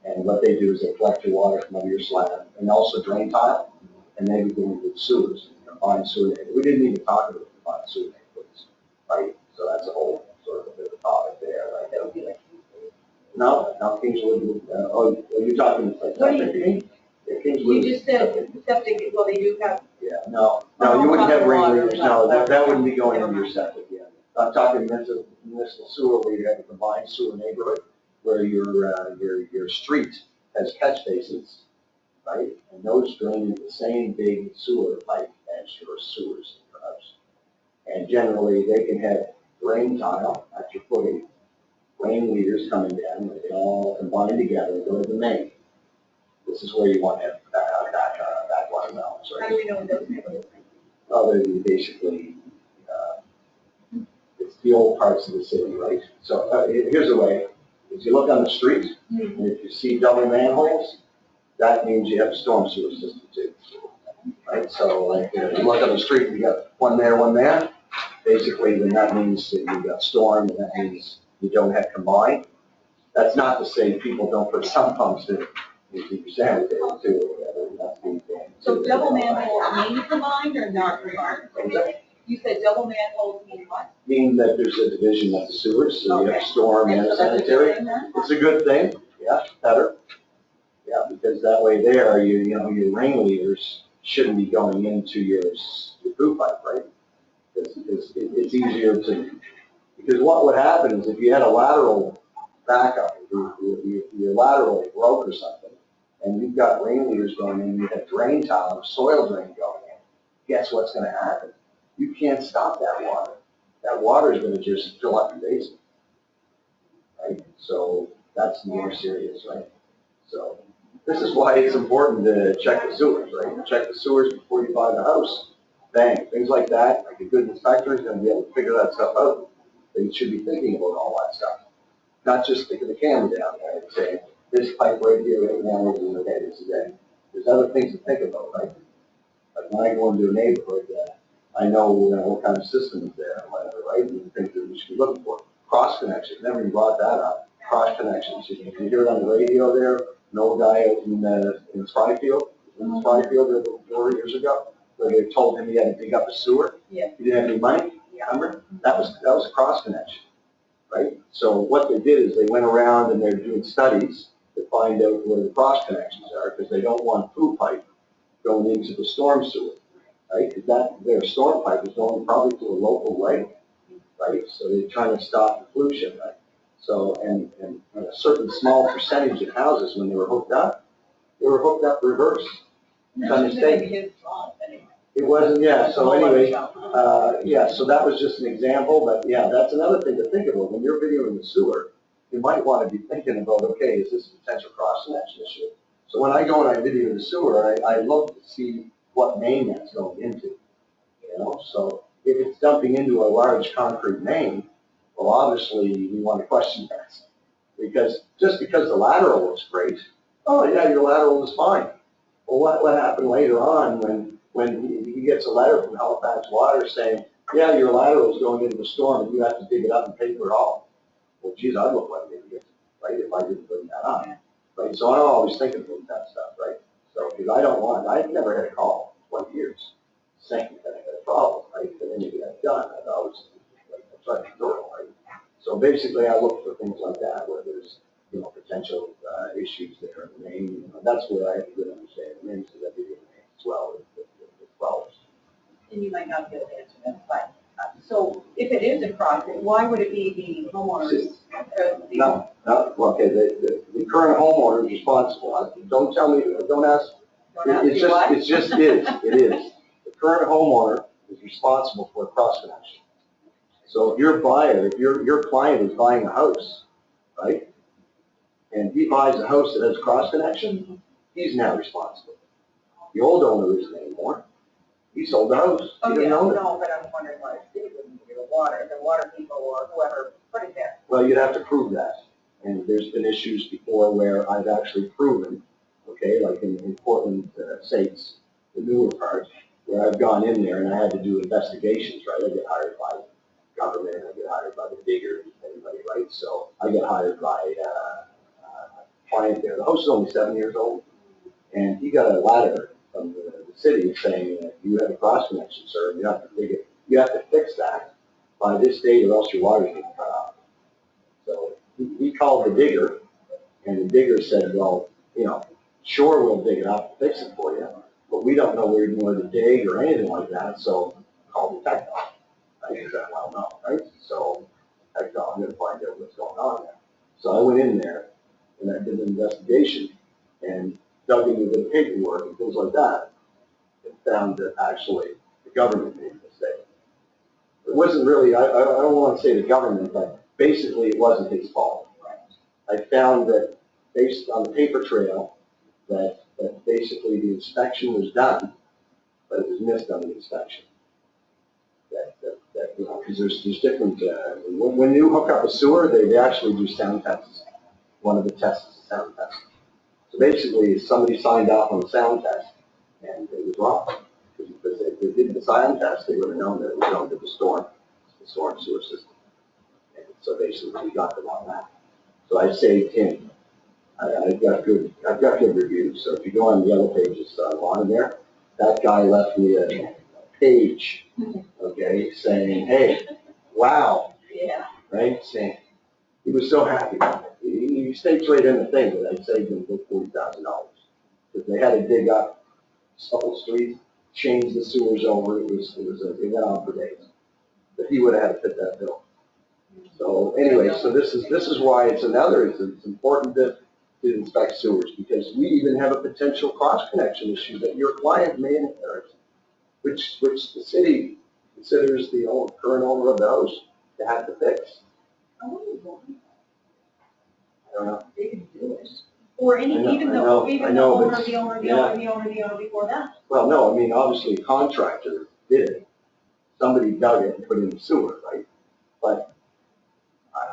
and what they do is they collect your water from under your slab, and also drain tile, and they would go into sewers, combined sewer neighborhoods. We didn't even talk about combined sewer neighborhoods, right? So that's a whole sort of a bit of a topic there, right? That would be like, no, Kingswood, you're talking like. What do you think? Yeah, Kingswood. You just said septic, well, they do have. Yeah, no, you wouldn't have rain leaders, no, that wouldn't be going into your septic, yeah. I'm talking municipal sewer where you have a combined sewer neighborhood, where your street has catch basins, right? And those drain into the same big sewer pipe as your sewers in your house. And generally, they can have drain tile at your footing, rain leaders coming down, they all combine together and go to the main. This is where you want to have back water balance, right? How do we know in those neighborhoods? Other than basically, it's the old parts of the city, right? So here's the way, if you look on the street, and if you see double manholes, that means you have a storm sewer system too, right? So like, if you look on the street, you got one there, basically then that means that you've got storm, and that means you don't have combined. That's not to say people don't put sump pumps in your sanitary too, or whatever, that's the thing. So double manholes mean combined or not combined? You said double manholes mean what? Meaning that there's a division of the sewers, so you have storm and so that's a sanitary. good thing then? It's a good thing, yeah, better. Yeah, because that way there, your rain leaders shouldn't be going into your food pipe, right? Because it's easier to, because what would happen is if you had a lateral backup, your lateral broke or something, and you've got rain leaders going in, you have drain tile, soil drain going in, guess what's gonna happen? You can't stop that water. That water is gonna just fill up your basement, right? So that's more serious, right? So this is why it's important to check the sewers, right? Check the sewers before you buy the house. Bang, things like that, like a good inspector is gonna be able to figure that stuff out. They should be thinking about all that stuff. Not just sticking the camera down there and saying, this pipe right here, right now, is okay, this is it. There's other things to think about, right? Like when I go into a neighborhood, I know what kind of system is there, and whatever, right? And the things that we should be looking for. Cross connections, never even brought that up. Cross connections, you hear it on the radio there, an old guy out in Spryfield, there 4 years ago, where they told him he had to dig up a sewer. Yeah. He didn't have any money, remember? That was a cross connection, right? So what they did is they went around and they're doing studies to find out where the cross connections are, because they don't want food pipe going into the storm sewer, right? Because their storm pipe is going probably to a local lake, right? So they're trying to stop the pollution, right? So, and a certain small percentage of houses, when they were hooked up reverse. It's a mistake. His fault, anyway. It wasn't, yeah, so anyway, yeah, so that was just an example, but yeah, that's another thing to think about. When you're videoing the sewer, you might want to be thinking about, okay, is this a potential cross-connection issue? So when I go and I video the sewer, I look to see what main that's going into, so If it's dumping into a large concrete main, well, obviously, we want to question that. Because just because the lateral looks great, oh yeah, your lateral is fine. Well, what happened later on when he gets a letter from Halifax Water saying, yeah, your lateral is going into the storm and you have to dig it up and paper it all. Well, geez, I'd look like an idiot, right, if I didn't bring that up, right? So I'm always thinking about that stuff, right? So, because I've never had a call in 20 years saying that I had a problem, right, that anything I've done, I've always, like, I'm trying to ignore it, right? So basically, I look for things like that, where there's, potential issues there in the main, that's where I have a good understanding of names, because I do the names as well, with flowers. And you might not be able to answer that, but, so if it is a project, why would it be the homeowners? No, okay, the current homeowner is responsible. Don't tell me, don't ask. It just is, it is. The current homeowner is responsible for a cross connection. So if your buyer, if your client is buying a house, right, and he buys a house that has cross connection, he's now responsible. The old owner isn't anymore. He sold the house. He Oh, didn't yeah, own it. no, but I'm wondering why the city wouldn't do the water people or whoever put it there. Well, you'd have to prove that. And there's been issues before where I've actually proven, okay, like in Portland, States, the newer part, where I've gone in there and I had to do investigations, right? I get hired by government, I get hired by the digger, everybody, right? So I get hired by a client there. The house is only 7 years old, and he got a letter from the city saying that you have a cross connection, sir, and you have to dig it. You have to fix that by this date, or else your water's getting cut off. So he called the digger, and the digger said, well, sure, we'll dig it up and fix it for you, but we don't know where you want to dig or anything like that, so call Detectall. I said, well, no, right? So Detectall, I'm going to find out what's going on there. So I went in there, and I did an investigation, and dug into the paperwork and things like that, and found that actually the government made a mistake. It wasn't really, I don't want to say the government, but basically it wasn't his fault. I found that based on the paper trail, that basically the inspection was done, but it was missed on the inspection. Because there's different, when you hook up a sewer, they actually do sound tests. One of the tests is a sound test. So basically, somebody signed off on the sound test, and it was wrong. Because if they did the sound test, they would have known that it was going to the storm sewer system. And so basically, we got them on that. So I saved him. I've got good reviews. So if you go on the Yellow Pages on there, that guy left me a page, okay, saying, hey, wow, Yeah. right? Saying he was so happy. He states right in the thing that I saved him $40,000 because they had to dig up Supple Street, change the sewers over. It went on for days, but he would have had to fit that bill. So anyway, so this is why it's important to inspect sewers, because we even have a potential cross connection issue that your client may inherit, which the city considers the current owner of the house to have to fix. I don't know. They can do it. Or I know, even I the know, owner but- before that. Well, no, I mean, obviously a contractor did it. Somebody dug it and put it in the sewer, right? But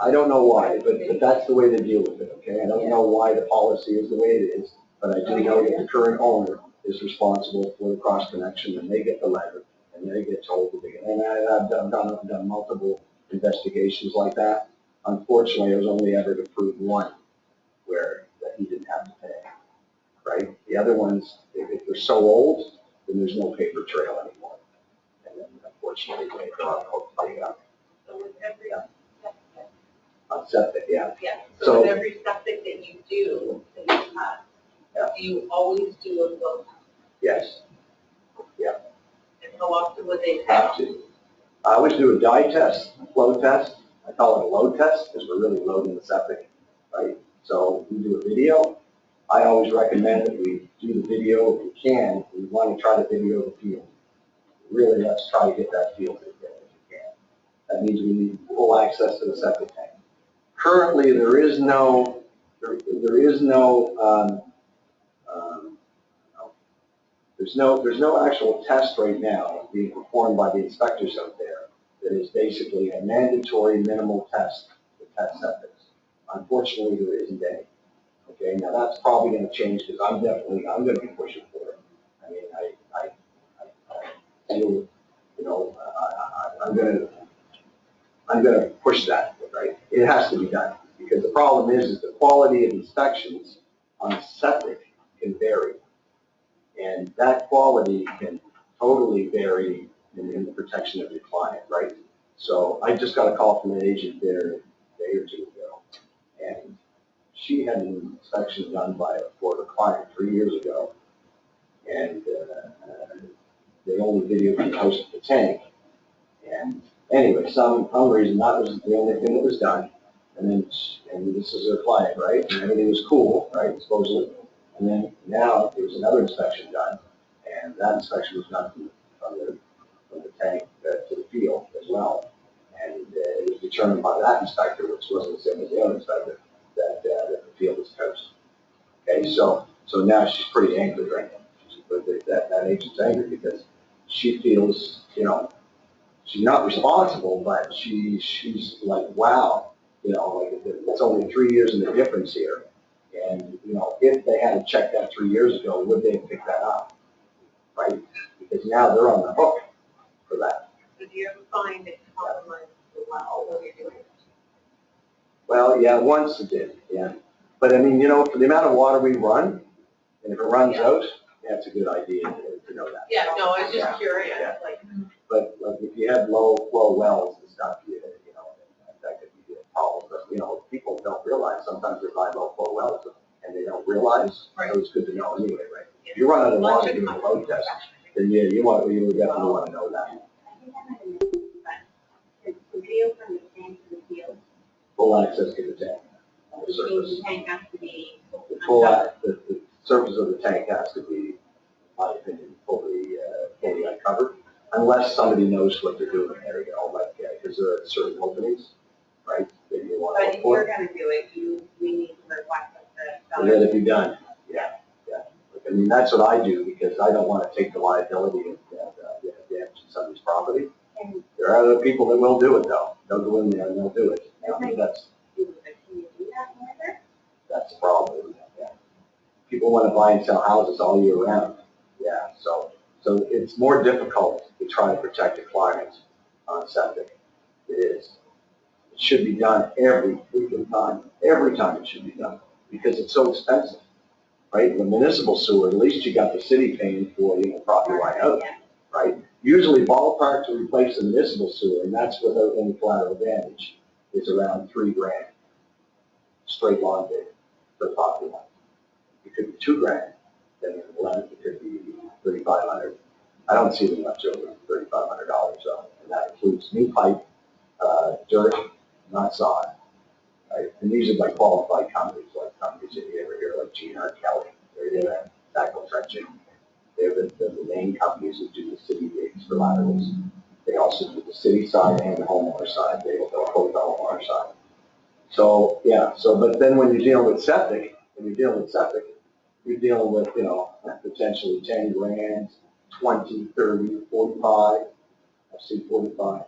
I don't know why, but that's the way they deal with it, okay? I don't know why the policy is the way it is, but I do know that the current owner is responsible for the cross connection, and they get the letter, and they get told to dig it. And I've done multiple investigations like that. Unfortunately, I was only ever to prove one where that he didn't have to pay, right? The other ones, if they're so old, then there's no paper trail anymore. And then unfortunately, they're on hook by So with every, on septic, yeah. yeah, So- so with every septic that you do, that you have, do you always do a flow test? Yes, And how often would they have to. I always do a dye test, a flow test. I call it a load test because we're really loading the septic, right? So we do a video. I always recommend that we do the video if we can. We want to try to video the field. Really, let's try to get that field if we can. That means we need full access to the septic tank. Currently, there is no There's no actual test right now being performed by the inspectors out there that is basically a mandatory minimal test to test septics. Unfortunately, there isn't any. Okay, now that's probably going to change because I'm going to be pushing for it. I mean, I feel, you know, I'm going to push that, right? It has to be done because the problem is the quality of inspections on septic can vary. And that quality can totally vary in the protection of your client, right? So I just got a call from an agent there a day or two ago, and she had an inspection done by a Florida client 3 years ago, and they only videoed the house of the tank. And anyway, some reason that was the only thing that was done. And then, and this is her client, right? And everything was cool, right? Supposedly. And then now there was another inspection done, and that inspection was done from the tank to the field as well. And it was determined by that inspector, which wasn't the same as the other inspector, that the field was toast. Okay, so now she's pretty angry right now. That agent's angry because she feels, you know, she's not responsible, but she's like, wow, you know, like it's only 3 years in the difference here. And, you know, if they hadn't checked that 3 years ago, would they have picked that up? Right? Because now they're on the hook for that. So do you ever find it compromises the well when you're doing it? Well, yeah, once it did, yeah. But I mean, you know, for the amount of water we run, and if it runs out, that's a good idea to know that. Yeah, no, I was Yeah. just curious, Yeah. like. But like if you had low flow wells and stuff, you know, that could be a problem. But, you know, people don't realize sometimes they buy low flow wells and they don't realize. Right. So it's good to know anyway, right? If you run out of water doing a load test, then yeah, you would definitely want to know that. I think I might have missed it, but it's the field from the tank to the field. Full access to the tank on the The surface. tank has to be. The surface of the tank has to be, in my opinion, fully uncovered. Unless somebody knows what they're doing there, you know, like, because there are certain openings, right, that you want But to if look you're for. gonna do it, we need to request that the And seller. let it be done, yeah, yeah. I mean, that's what I do, because I don't want to take the liability of damaging somebody's property. And There are other people that will do it, though. They'll go in there and they'll do it. You know, Okay. that's can you do that later? the problem, yeah. People want to buy and sell houses all year round, yeah, so it's more difficult to try to protect a client on septic. It is. It should be done every freaking time. Every time it should be done because it's so expensive, right? The municipal sewer, at least you got the city paying for, you know, property line out, Yeah. right? Usually ballpark to replace the municipal sewer, and that's without any collateral damage, is around $3,000. Straight lawn bid for the property line. It could be $2,000, then in the length it could be $3,500. I don't see them much over $3,500, so, and that includes new pipe, dirt, not sod. Right? And these are by qualified companies, like companies that you ever hear, like G&R Kelly, they're in that tackle trenching. They're the main companies that do the city digs for laterals. They also do the city side and the homeowner side. They will quote the homeowner side. So, yeah, but then when you're dealing with septic, you're dealing with, you know, potentially $10,000, 20, 30, 45. I've seen 45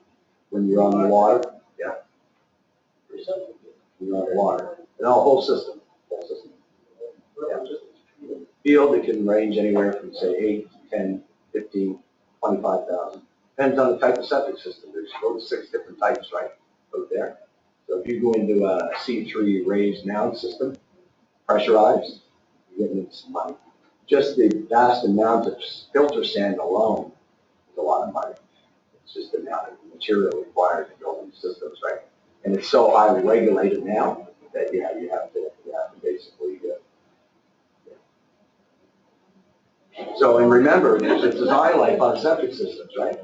when you're on the water. Yeah. You're on the water. And the whole system. Yeah. Field, it can range anywhere from, say, 8, 10, 15, 25,000. Depends on the type of septic system. There's 4 to 6 different types, right, out there. So if you go into a C3 raised mound system, pressurized, you're getting into some money. Just the vast amount of filter sand alone is a lot of money. It's just the amount of material required to build these systems, right? And it's so highly regulated now that, yeah, you have to basically So, and remember, there's a design life on septic systems, right?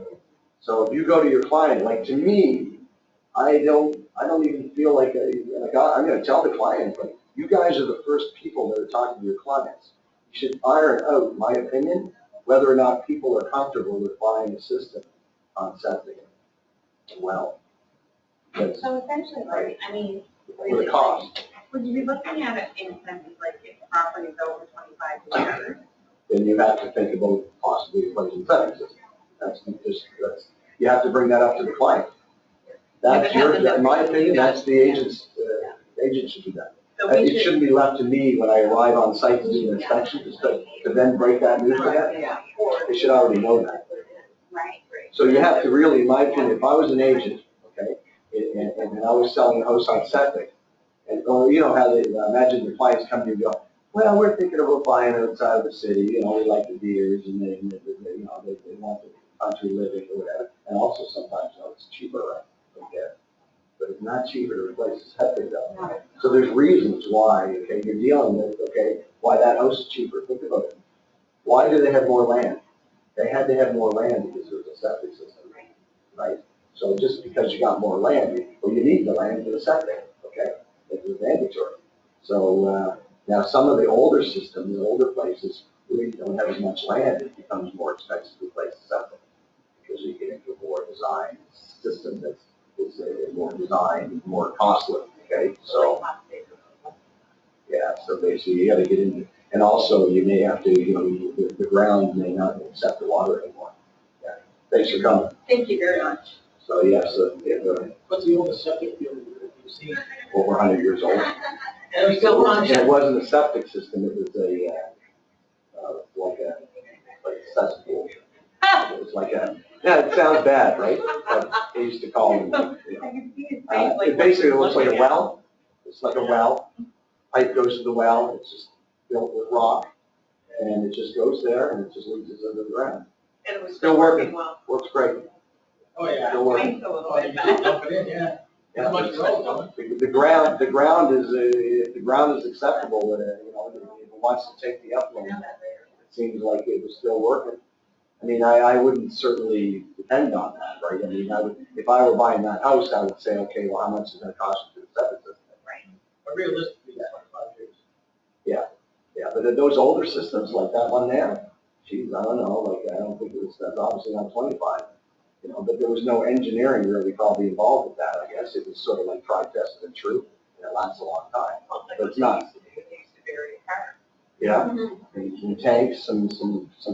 So if you go to your client, like to me, I don't even feel like I'm going to tell the client, like, you guys are the first people that are talking to your clients. You should iron out, in my opinion, whether or not people are comfortable with buying a system on septic. Well, because So essentially, like, I mean, for the cost, would you be looking at it in a sense like if property is over 25 years? then you have to think about possibly replacing the septic system. You have to bring that up to the client. That's your, in my opinion, that's the agent's, agent should do that. So we It should, shouldn't be left to me when I arrive on site to do an inspection, to then break that news to them. yeah. They should already know that. Right. So you have to really, in my opinion, if I was an agent, okay, and I was selling a house on septic, and, or you know how they, imagine your clients come to you and go, well, we're thinking about buying outside of the city, you know, we like the deers, and they you know, they want the country living or whatever, and also sometimes, you know, it's cheaper, right? Okay. But it's not cheaper to replace the septic though. So there's reasons why, okay, you're dealing with, okay, why that house is cheaper. Think about it. Why do they have more land? They had to have more land because there was a septic system, right? So just because you got more land, well, you need the land for the septic, okay? It's mandatory. So now some of the older systems, the older places, really don't have as much land. It becomes more expensive to replace the septic because you get into a more design system that's more designed, more costly, okay? So, yeah, so basically you gotta get into, and also you may have to, you know, the ground may not accept the water anymore. Yeah. Thanks for coming. Thank you very much. So, yeah, so, yeah, What's the oldest septic field you've seen? over 100 years old. And it's still And functioning. it wasn't a septic system, it was like a cesspool. It was like a, yeah, it sounds bad, right? But they used to call them, you know. I can see his face like. It basically looks like a well. It's like a well. Pipe goes to the well. It's just built with rock, and it just goes there, and it just leads us under the ground. And it was Still working. well. Works great. Oh, yeah. Still working. Mine's a little Oh, bit you bad. just dump it in, yeah. Yeah, Much road, though. the ground is if the ground is acceptable. You know, if it wants to take the upland, it seems like it was still working. I mean, I wouldn't certainly depend on that, right? I mean, I would, if I were buying that house, I would say, okay, well, how much is it going to cost you to the septic system? But realistically, it's 25 years. Yeah, but those older systems like that one there, geez, I don't know, like, I don't think it was, that's obviously not 25, you know, but there was no engineering really probably involved with that, I guess. It was sort of like try, test, and true, and it lasts a long time, but it's not. Yeah, and tanks, some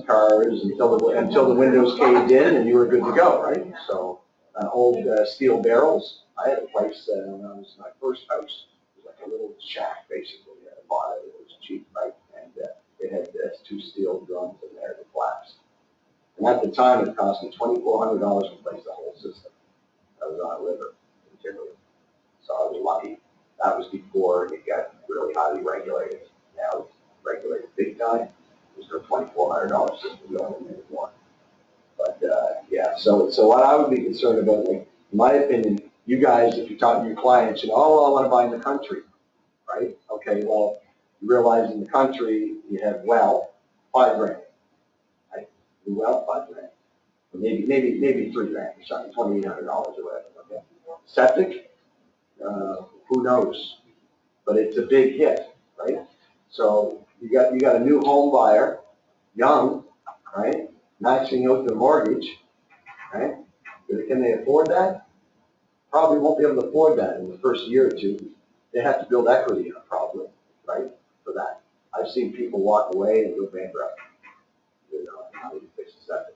cars, until the windows caved in and you were good to go, right? So, old steel barrels. I had a place when I was in my first house. It was like a little shack, basically. I bought it. It was cheap, right? And it had two steel drums in there that collapsed. And at the time, it cost me $2,400 to replace the whole system. I was on a river in Timberland, so I was lucky. That was before it got really highly regulated. Now it's regulated big time. There's no $2,400 system going in anymore. But yeah, so what I would be concerned about, like, in my opinion, you guys, if you're talking to your clients, you know, oh, well, I want to buy in the country, right? Okay, well, you realize in the country you have well, $5,000, right? The well, $5,000, or maybe $3,000 or something, $2,800 or whatever. Okay, septic, who knows? But it's a big hit, right? So you got a new home buyer, young, right? Maxing out their mortgage, right? Can they afford that? Probably won't be able to afford that in the first year or two. They have to build equity in it probably, right? For that. I've seen people walk away and go bankrupt. You know, how do you fix the septic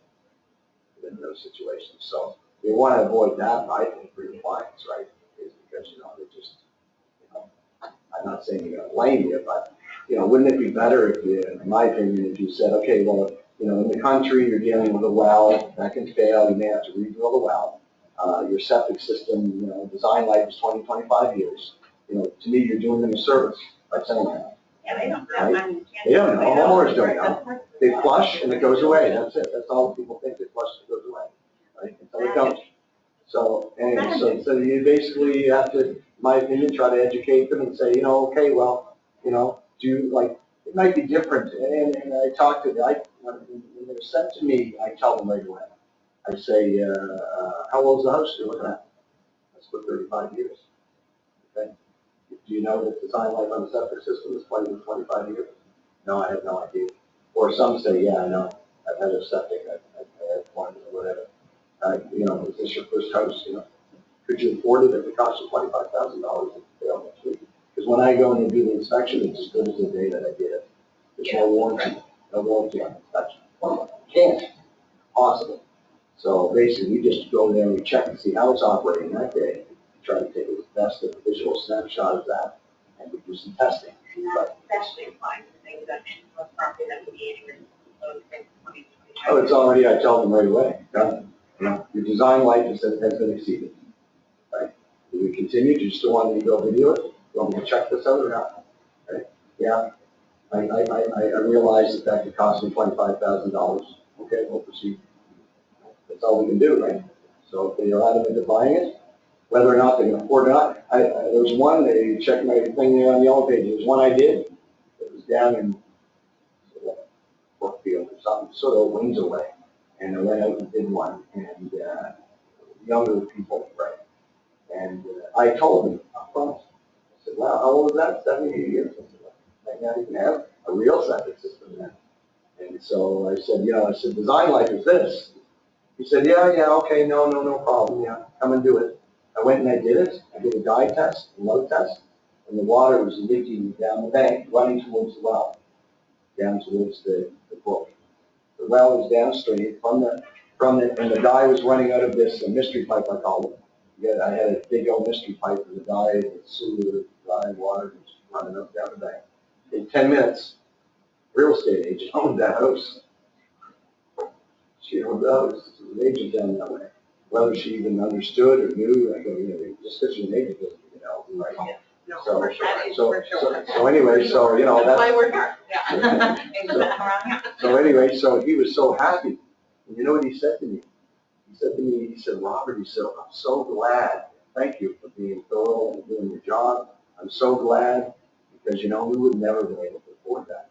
in those situations? So you want to avoid that, I think, for your clients, right? Is because, you know, they're just, you know, I'm not saying you're going to blame you, but, you know, wouldn't it be better if you, in my opinion, if you said, okay, well, you know, in the country, you're dealing with a well, that can fail, you may have to redrill the well. Your septic system, you know, design life is 20, 25 years. You know, to me, you're doing them a service by saying that. Yeah, they don't Right? know. They don't know, homeowners don't know. They flush and it goes away, that's it. That's all people think, they flush and it goes away, right? Until it don't. So, anyway, so you basically have to, in my opinion, try to educate them and say, you know, okay, well, you know, like, it might be different. And I talk to, when they're sent to me, I tell them right away. I say, how old's the house you're looking at? That's for 35 years. Okay. Do you know that design life on the septic system is 20 to 25 years? No, I have no idea. Or some say, yeah, I know. I've had a septic. I've had one or whatever. You know, is this your first house? You know, could you afford it if it cost you $25,000 to fail next week? Because when I go in and do the inspection, it's as good as the day that I did it. There's no warranty. No warranty on inspection. Can't, possible. So basically, we just go there and we check and see how it's operating that day, try to take the best of visual snapshot of that, and we do some testing. And that especially applies to things that in property that would be anywhere. Oh, it's already, I tell them right away, done. Your design life has been exceeded, right? Do we continue? Do you still want me to go video it? Do you want me to check this out or not? Right? Yeah, I realize that could cost me $25,000. Okay, we'll proceed. That's all we can do, right? So if they are adamant of buying it, whether or not they can afford it or not, there was one, they checked my thing there on the yellow page, there was one I did, it was down in Brookfield or something, sort of wings away. And I went out and did one, and younger people, right? And I told them up front, I said, wow, how old is that? 78 years. I said, right now you can have a real septic system then. And so I said, design life is this. He said, yeah, okay, no problem, yeah, come and do it. I went and I did it. I did a dye test, a load test, and the water was leaking down the bank, running towards the well, down towards the brook. The well was downstream from the, and the dye was running out of this mystery pipe, I called it. Yeah, I had a big old mystery pipe, and the dye, the sewer, dye, water was running up down the bank. In 10 minutes, real estate agent owned that house. She owned the house, she was an agent down that way. Whether she even understood or knew, I go, just because you're an agent doesn't mean you know, right? No, So, for sure. so anyway, That's that's. why we're here. Yeah. So anyway, so he was so happy. And you know what he said to me? He said, Robert, I'm so glad. Thank you for being thorough and doing your job. I'm so glad because, we would never have been able to afford that.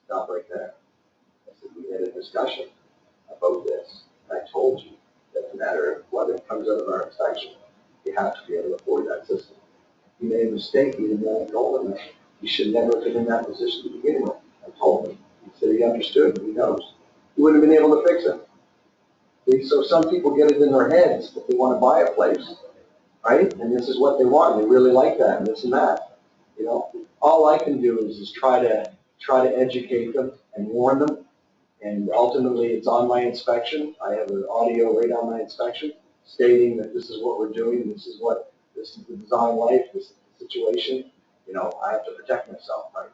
Stop right there. I said, we had a discussion about this. And I told you that no matter what it comes out of our inspection, you have to be able to afford that system. He made a mistake. He didn't want to know him. He should never have been in that position to begin with. I told him. He said he understood. He knows. He wouldn't have been able to fix it. See, so some people get it in their heads that they want to buy a place, right? And this is what they want. They really like that and this and that. All I can do is try to educate them and warn them. And ultimately, it's on my inspection. I have an audio right on my inspection stating that this is what we're doing. This is the design life. This is the situation. I have to protect myself, right?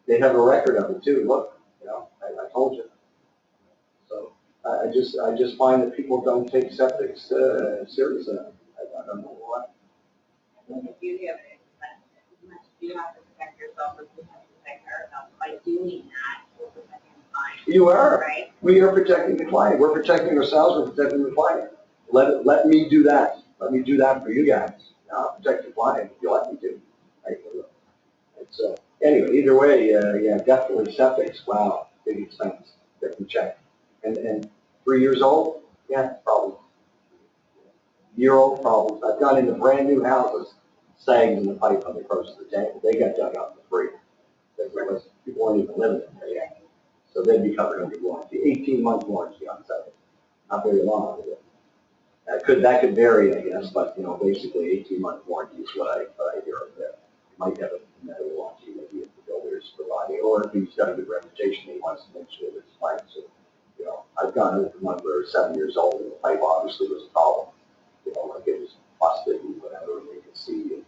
They have a record of it too. Look, I told you. So I just find that people don't take septics serious enough. I don't know why. The beauty of it is that you have to protect yourself as you have to protect ourselves. By doing that, we're protecting the client. You are. Right? We are protecting the client. We're protecting ourselves. We're protecting the client. Let me do that. Let me do that for you guys. I'll protect the client if you let me to. Right? And so anyway, either way, yeah, definitely septics. Wow, big expense. Get them checked. And 3 years old, yeah, probably. Year-old problems. I've gone into brand new houses, sagged in the pipe on the approach to the tank. They got dug up for free. People weren't even living in there yet. So they'd be covered under warranty. 18-month warranty on septic. Not very long, is it? That could vary, I guess, but basically 18-month warranty is what I hear of there. You might have a medical warranty, maybe if the builder's providing, or if he's got a good reputation, he wants to make sure that it's fine. So, I've gone over one where 7 years old, and the pipe obviously was a problem. Like it was busted and whatever, and you could see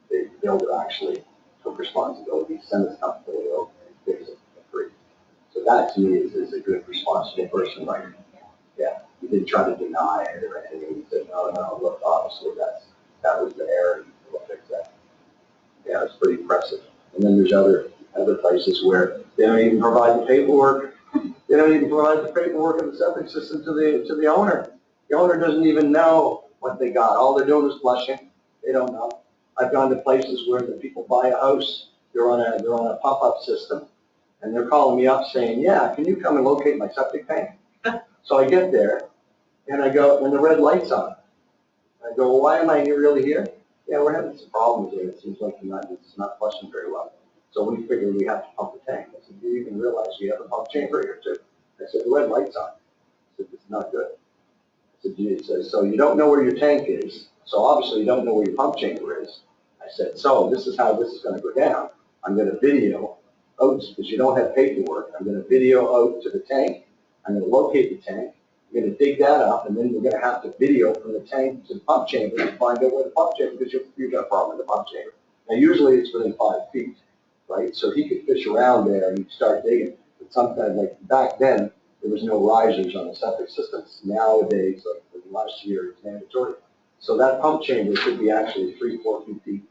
the builder actually took responsibility, sent his company over and fix it for free. So that to me is a good responsible person, right? Yeah, he didn't try to deny it or anything. He said, no, look, obviously that was the error, and we'll fix that. Yeah, it's pretty impressive. And then there's other places where they don't even provide the paperwork. They don't even provide the paperwork of the septic system to the owner. The owner doesn't even know what they got. All they're doing is flushing. They don't know. I've gone to places where the people buy a house. They're on a pop-up system, and they're calling me up saying, "Yeah, can you come and locate my septic tank?" So I get there, and I go, and the red light's on. I go, well, why am I really here? Yeah, we're having some problems here. It seems like it's not flushing very well. So we figured we have to pump the tank. I said, do you even realize you have a pump chamber here too? I said, the red light's on. I said, it's not good. I said, it says, so you don't know where your tank is. So obviously you don't know where your pump chamber is. I said, so this is how this is going to go down. I'm going to video out, because you don't have paperwork. I'm going to video out to the tank. I'm gonna locate the tank, we're gonna dig that up, and then we're gonna have to video from the tank to the pump chamber to find out where the pump chamber, because you've got a problem with the pump chamber. Now, usually it's within 5 feet, right? So he could fish around there and he'd start digging. But sometimes, like back then, there was no risers on the septic systems. Nowadays, like for the last year, it's mandatory. So that pump chamber could be actually 3-4 feet deep.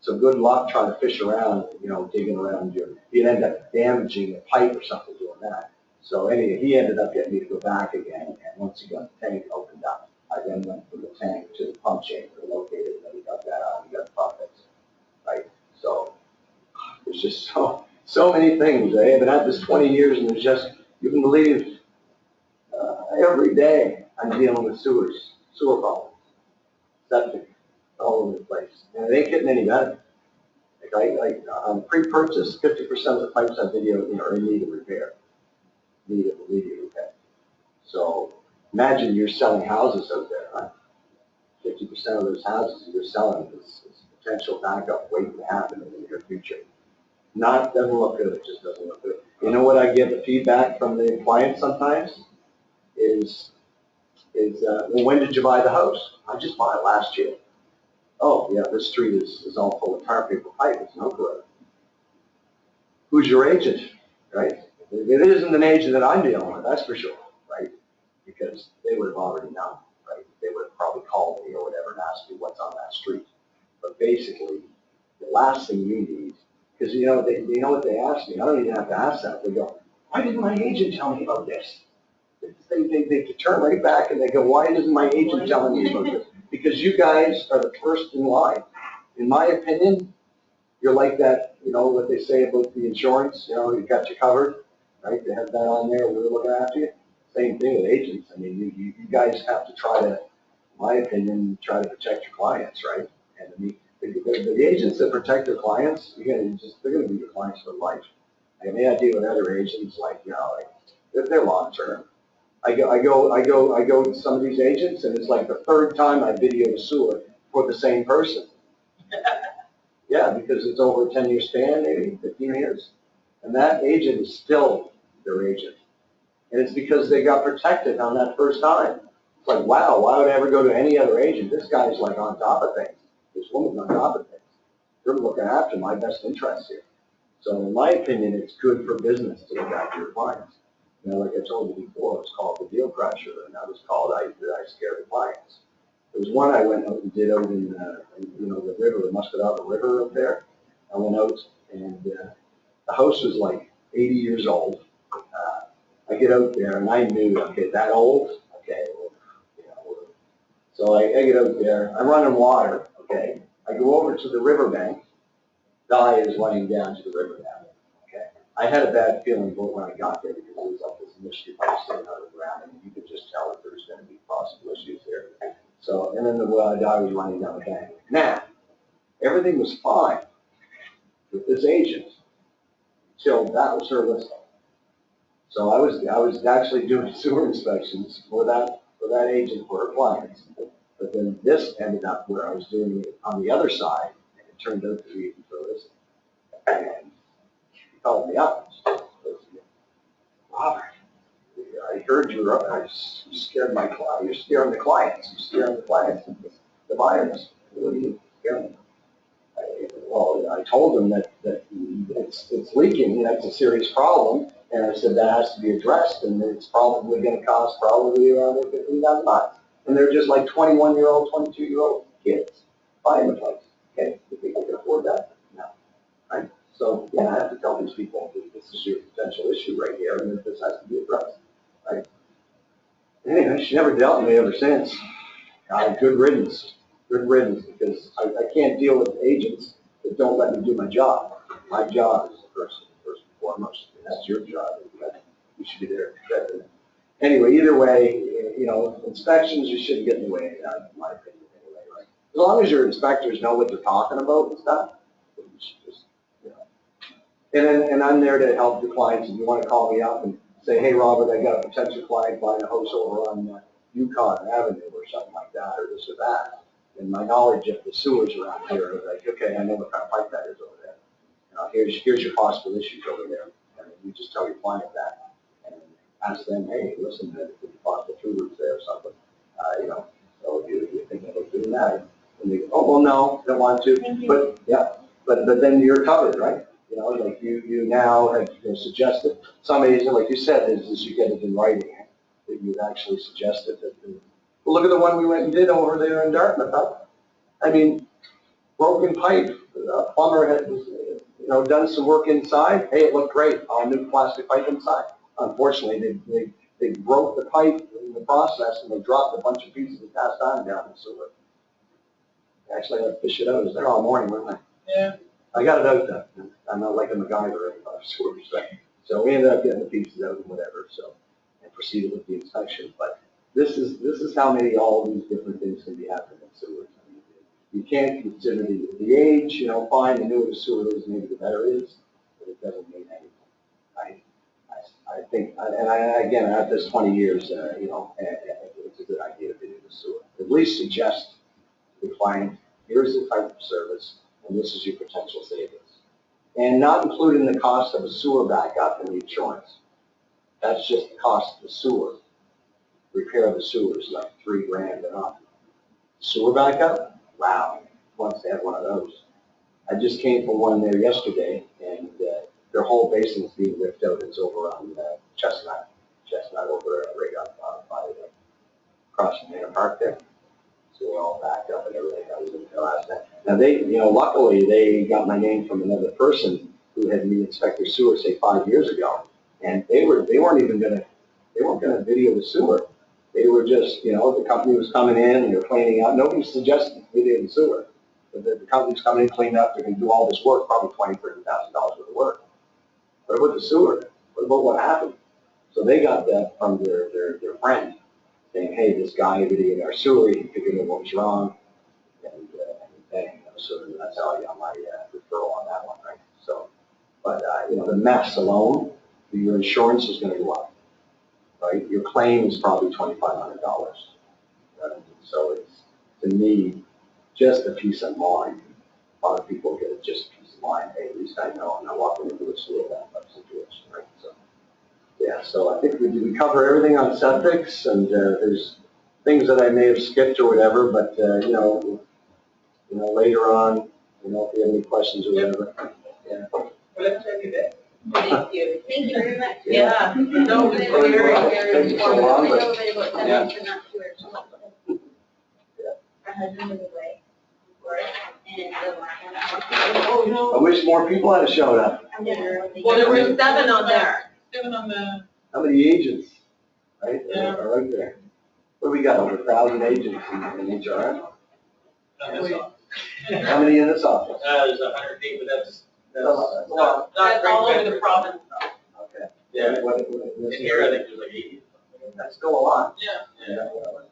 So good luck trying to fish around, digging around you. You'd end up damaging a pipe or something doing that. So anyway, he ended up getting me to go back again, and once he got the tank opened up, I then went from the tank to the pump chamber located, and then we got that out, we got the pump fixed, right? So there's just so many things. I've been at this 20 years, and there's just, you can believe, every day I'm dealing with sewer problems, septic, all over the place. And it ain't getting any better. Like pre-purchase, 50% of the pipes I video are in need of repair. Need of immediate repair. So imagine you're selling houses out there, huh? 50% of those houses that you're selling is potential backup waiting to happen in the near future. Doesn't look good, it just doesn't look good. You know what I get the feedback from the clients sometimes is well, when did you buy the house? I just bought it last year. Oh, yeah, this street is all full of tar paper pipe, it's no good. Who's your agent, right? It isn't an agent that I'm dealing with, that's for sure, right? Because they would have already known, right? They would have probably called me or whatever and asked me what's on that street. But basically, the last thing you need, because they know what they ask me. I don't even have to ask that. They go, why didn't my agent tell me about this? They turn right back and they go, why isn't my agent telling me about this? Because you guys are the first in line. In my opinion, you're like that, what they say about the insurance, you got you covered, right? They have that on there, we're looking after you. Same thing with agents. I mean, you guys have to try to, in my opinion, try to protect your clients, right? And I mean, the agents that protect their clients, they're going to be your clients for life. I mean, I deal with other agents they're long term. I go to some of these agents, and it's like the third time I video a sewer for the same person. Yeah, because it's over a 10-year span, maybe 15 years. And that agent is still their agent. And it's because they got protected on that first time. It's like, wow, why would I ever go to any other agent? This guy's like on top of things. This woman's on top of things. They're looking after my best interests here. So in my opinion, it's good for business to look after your clients. Like I told you before, it was called the deal crusher, and that was called I Scare the Clients. There was one I went out and did out in the river, the Muscatava River up there. I went out, and the house was like 80 years old. I get out there, and I knew, okay, that old, okay. So I get out there, I'm running water, okay. I go over to the riverbank. Dye is running down to the river now. Okay. I had a bad feeling when I got there because it was like this mystery pipe sitting out of the ground, and you could just tell that there's going to be possible issues there. So, and then the dye was running down the bank. Now, everything was fine with this agent until that was her listing. So I was actually doing sewer inspections for that agent for her clients. But then this ended up where I was doing it on the other side, and it turned out to be for listing. And he called me up. Robert, I heard you scared my client. You're scaring the clients. You're scaring the clients. The buyers. What are you scaring? Well, I told them that it's leaking. That's a serious problem. And I said that has to be addressed, and it's probably going to cost probably around $15,000. And they're just like 21-year-old, 22-year-old kids buying the place. Okay, you think they can afford that? No. Right? So, yeah, I have to tell these people that this is your potential issue right here, and that this has to be addressed. Right? Anyway, she never dealt with me ever since. Good riddance. Good riddance, because I can't deal with agents that don't let me do my job. My job is first and foremost. And that's your job. You should be there to protect it. Anyway, either way, inspections, you shouldn't get in the way of that, in my opinion, anyway, right? As long as your inspectors know what they're talking about and stuff, you should just, And I'm there to help the clients. If you want to call me up and say, hey, Robert, I got a potential client buying a house over on Yukon Avenue or something like that, or this or that. And my knowledge of the sewers around here is like, okay, I know what kind of pipe that is over there. Here's your possible issues over there. And you just tell your client that. And ask them, hey, listen, if you bought the two roofs there or something, you know, so you're thinking about doing that. And they go, oh, well, no, don't want to. But, yeah, but then you're covered, right? You know, like you now have suggested, some agent, like you said, is you get it in writing, that you've actually suggested that. Well, look at the one we went and did over there in Dartmouth, huh? I mean, broken pipe, plumber had, done some work inside. Hey, it looked great, all new plastic pipe inside. Unfortunately, they broke the pipe in the process and they dropped a bunch of pieces of cast iron down the sewer. Actually, I had to fish it out. It was there all morning, wasn't I? Yeah. I got it out though. I'm not like a MacGyver in sewers. So we ended up getting the pieces out and whatever, so, and proceeded with the inspection. But this is how many, all these different things can be happening in sewers. I mean, you can't consider the age, fine, the newer the sewer is, maybe the better it is, but it doesn't mean anything. I think, again, after this 20 years, it's a good idea to do the sewer. At least suggest to the client, here's the type of service, and this is your potential savings. And not including the cost of a sewer backup in the insurance. That's just the cost of the sewer. Repair of the sewer is like $3,000 and up. Sewer backup? Wow, once they have one of those. I just came from one there yesterday, and their whole basin's being ripped out. It's over on Chestnut over right up by across from Manor Park there. So we're all backed up and everything. I was in there last night. Now they, luckily they got my name from another person who had me inspect their sewer, say 5 years ago, and they weren't gonna video the sewer. They were just, the company was coming in and they were cleaning up. Nobody suggested video the sewer. The company's coming in, cleaning up, they're gonna do all this work, probably $20,000, $30,000 worth of work. What about the sewer? What about what happened? So they got that from their friend, saying, hey, this guy videoed our sewer, he figured out what was wrong, and bang, so that's how I got my referral on that one, right? So, but, the mess alone, your insurance is gonna go up, right? Your claim is probably $2,500. So it's, to me, just a peace of mind. A lot of people get just peace of mind. Hey, at least I know I'm not walking into a sewer backup situation, right? So, yeah, so I think we cover everything on septics, and there's things that I may have skipped or whatever, but, later on, if you have any questions or whatever. Yeah. Well, let's take it there. Thank you. Thank you very much. Yeah. No, it was very, very Thank you so informative. long, I but- know a bit about that, Yeah. but not too much. My husband was away for it, and Oh, no. I wish more people had showed up. I'm never. Well, there were 7 on there. 7 on the, How many agents, right? Yeah. Are right there. What do we got, over 1,000 agents in HR? on this office. How many in this office? There's 108, but that's Well, That's all over the province. okay. Yeah. In In here, I think there's like 80. That's still a lot. Yeah. Well,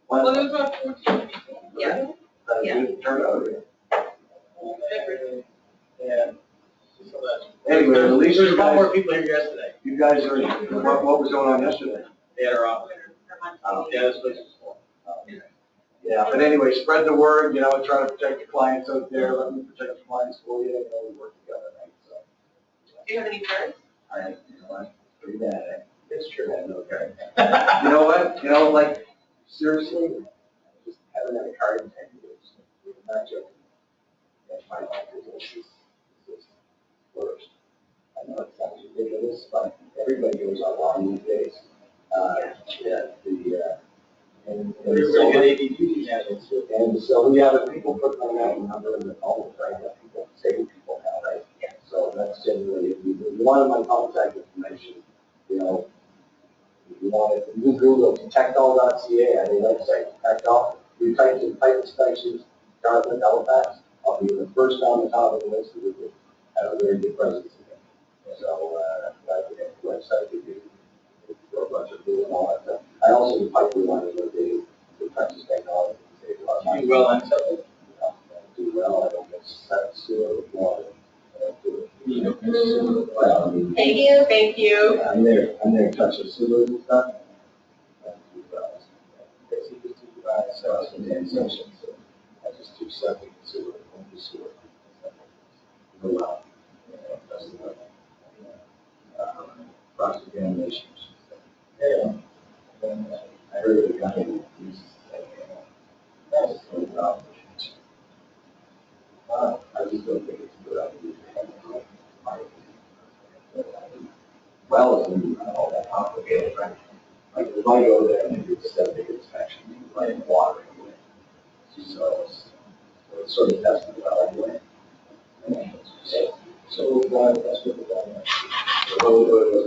Well, there was about 14 people. Yeah. that's a good turnout. Yeah. So that's- Anyway, at least There's you a lot more guys, people here yesterday. you guys are, what was going on yesterday? They had our operator. Oh. Yeah, this place was full. Yeah, but anyway, spread the word, try to protect the clients out there, let me protect the clients for you, we work together, right? So, Do you have any cards? pretty bad, eh? It's true. I have no card. You know what, like, seriously, just haven't had a card in 10 years. Not joking. That's my life is flourished. I know it sounds ridiculous, but everybody goes online these days. And We're so, really good ADD channels. and so, but people put my number in the phone, right? That people, saving people now, right? So that's generally, if you wanted my contact information, if you want it, you can Google Detectall.ca, I have a website, Detectall. You type inspections, Dartmouth, Halifax, I'll be the first on the top of the list of the have a very good presence in it. So, the website, we do a bunch of doing all that stuff. I also do pipeline with the Texas technology. Do well on something. Do well, I don't get set sewer with water. I don't do it. Well, I mean, Thank you. Thank you. I'm there to touch the sewers and stuff. So I was in the session, so I just do septic and sewer, one do sewer. Go well. Doesn't work. cross-examination. Yeah. And I heard the guy who uses that's so dumb. I just don't think it's a good idea. Well, it's not all that complicated, right? Like, if I go there and do a septic inspection, you let water anyway. So it's sort of testing it out anyway. So, that's what the guy.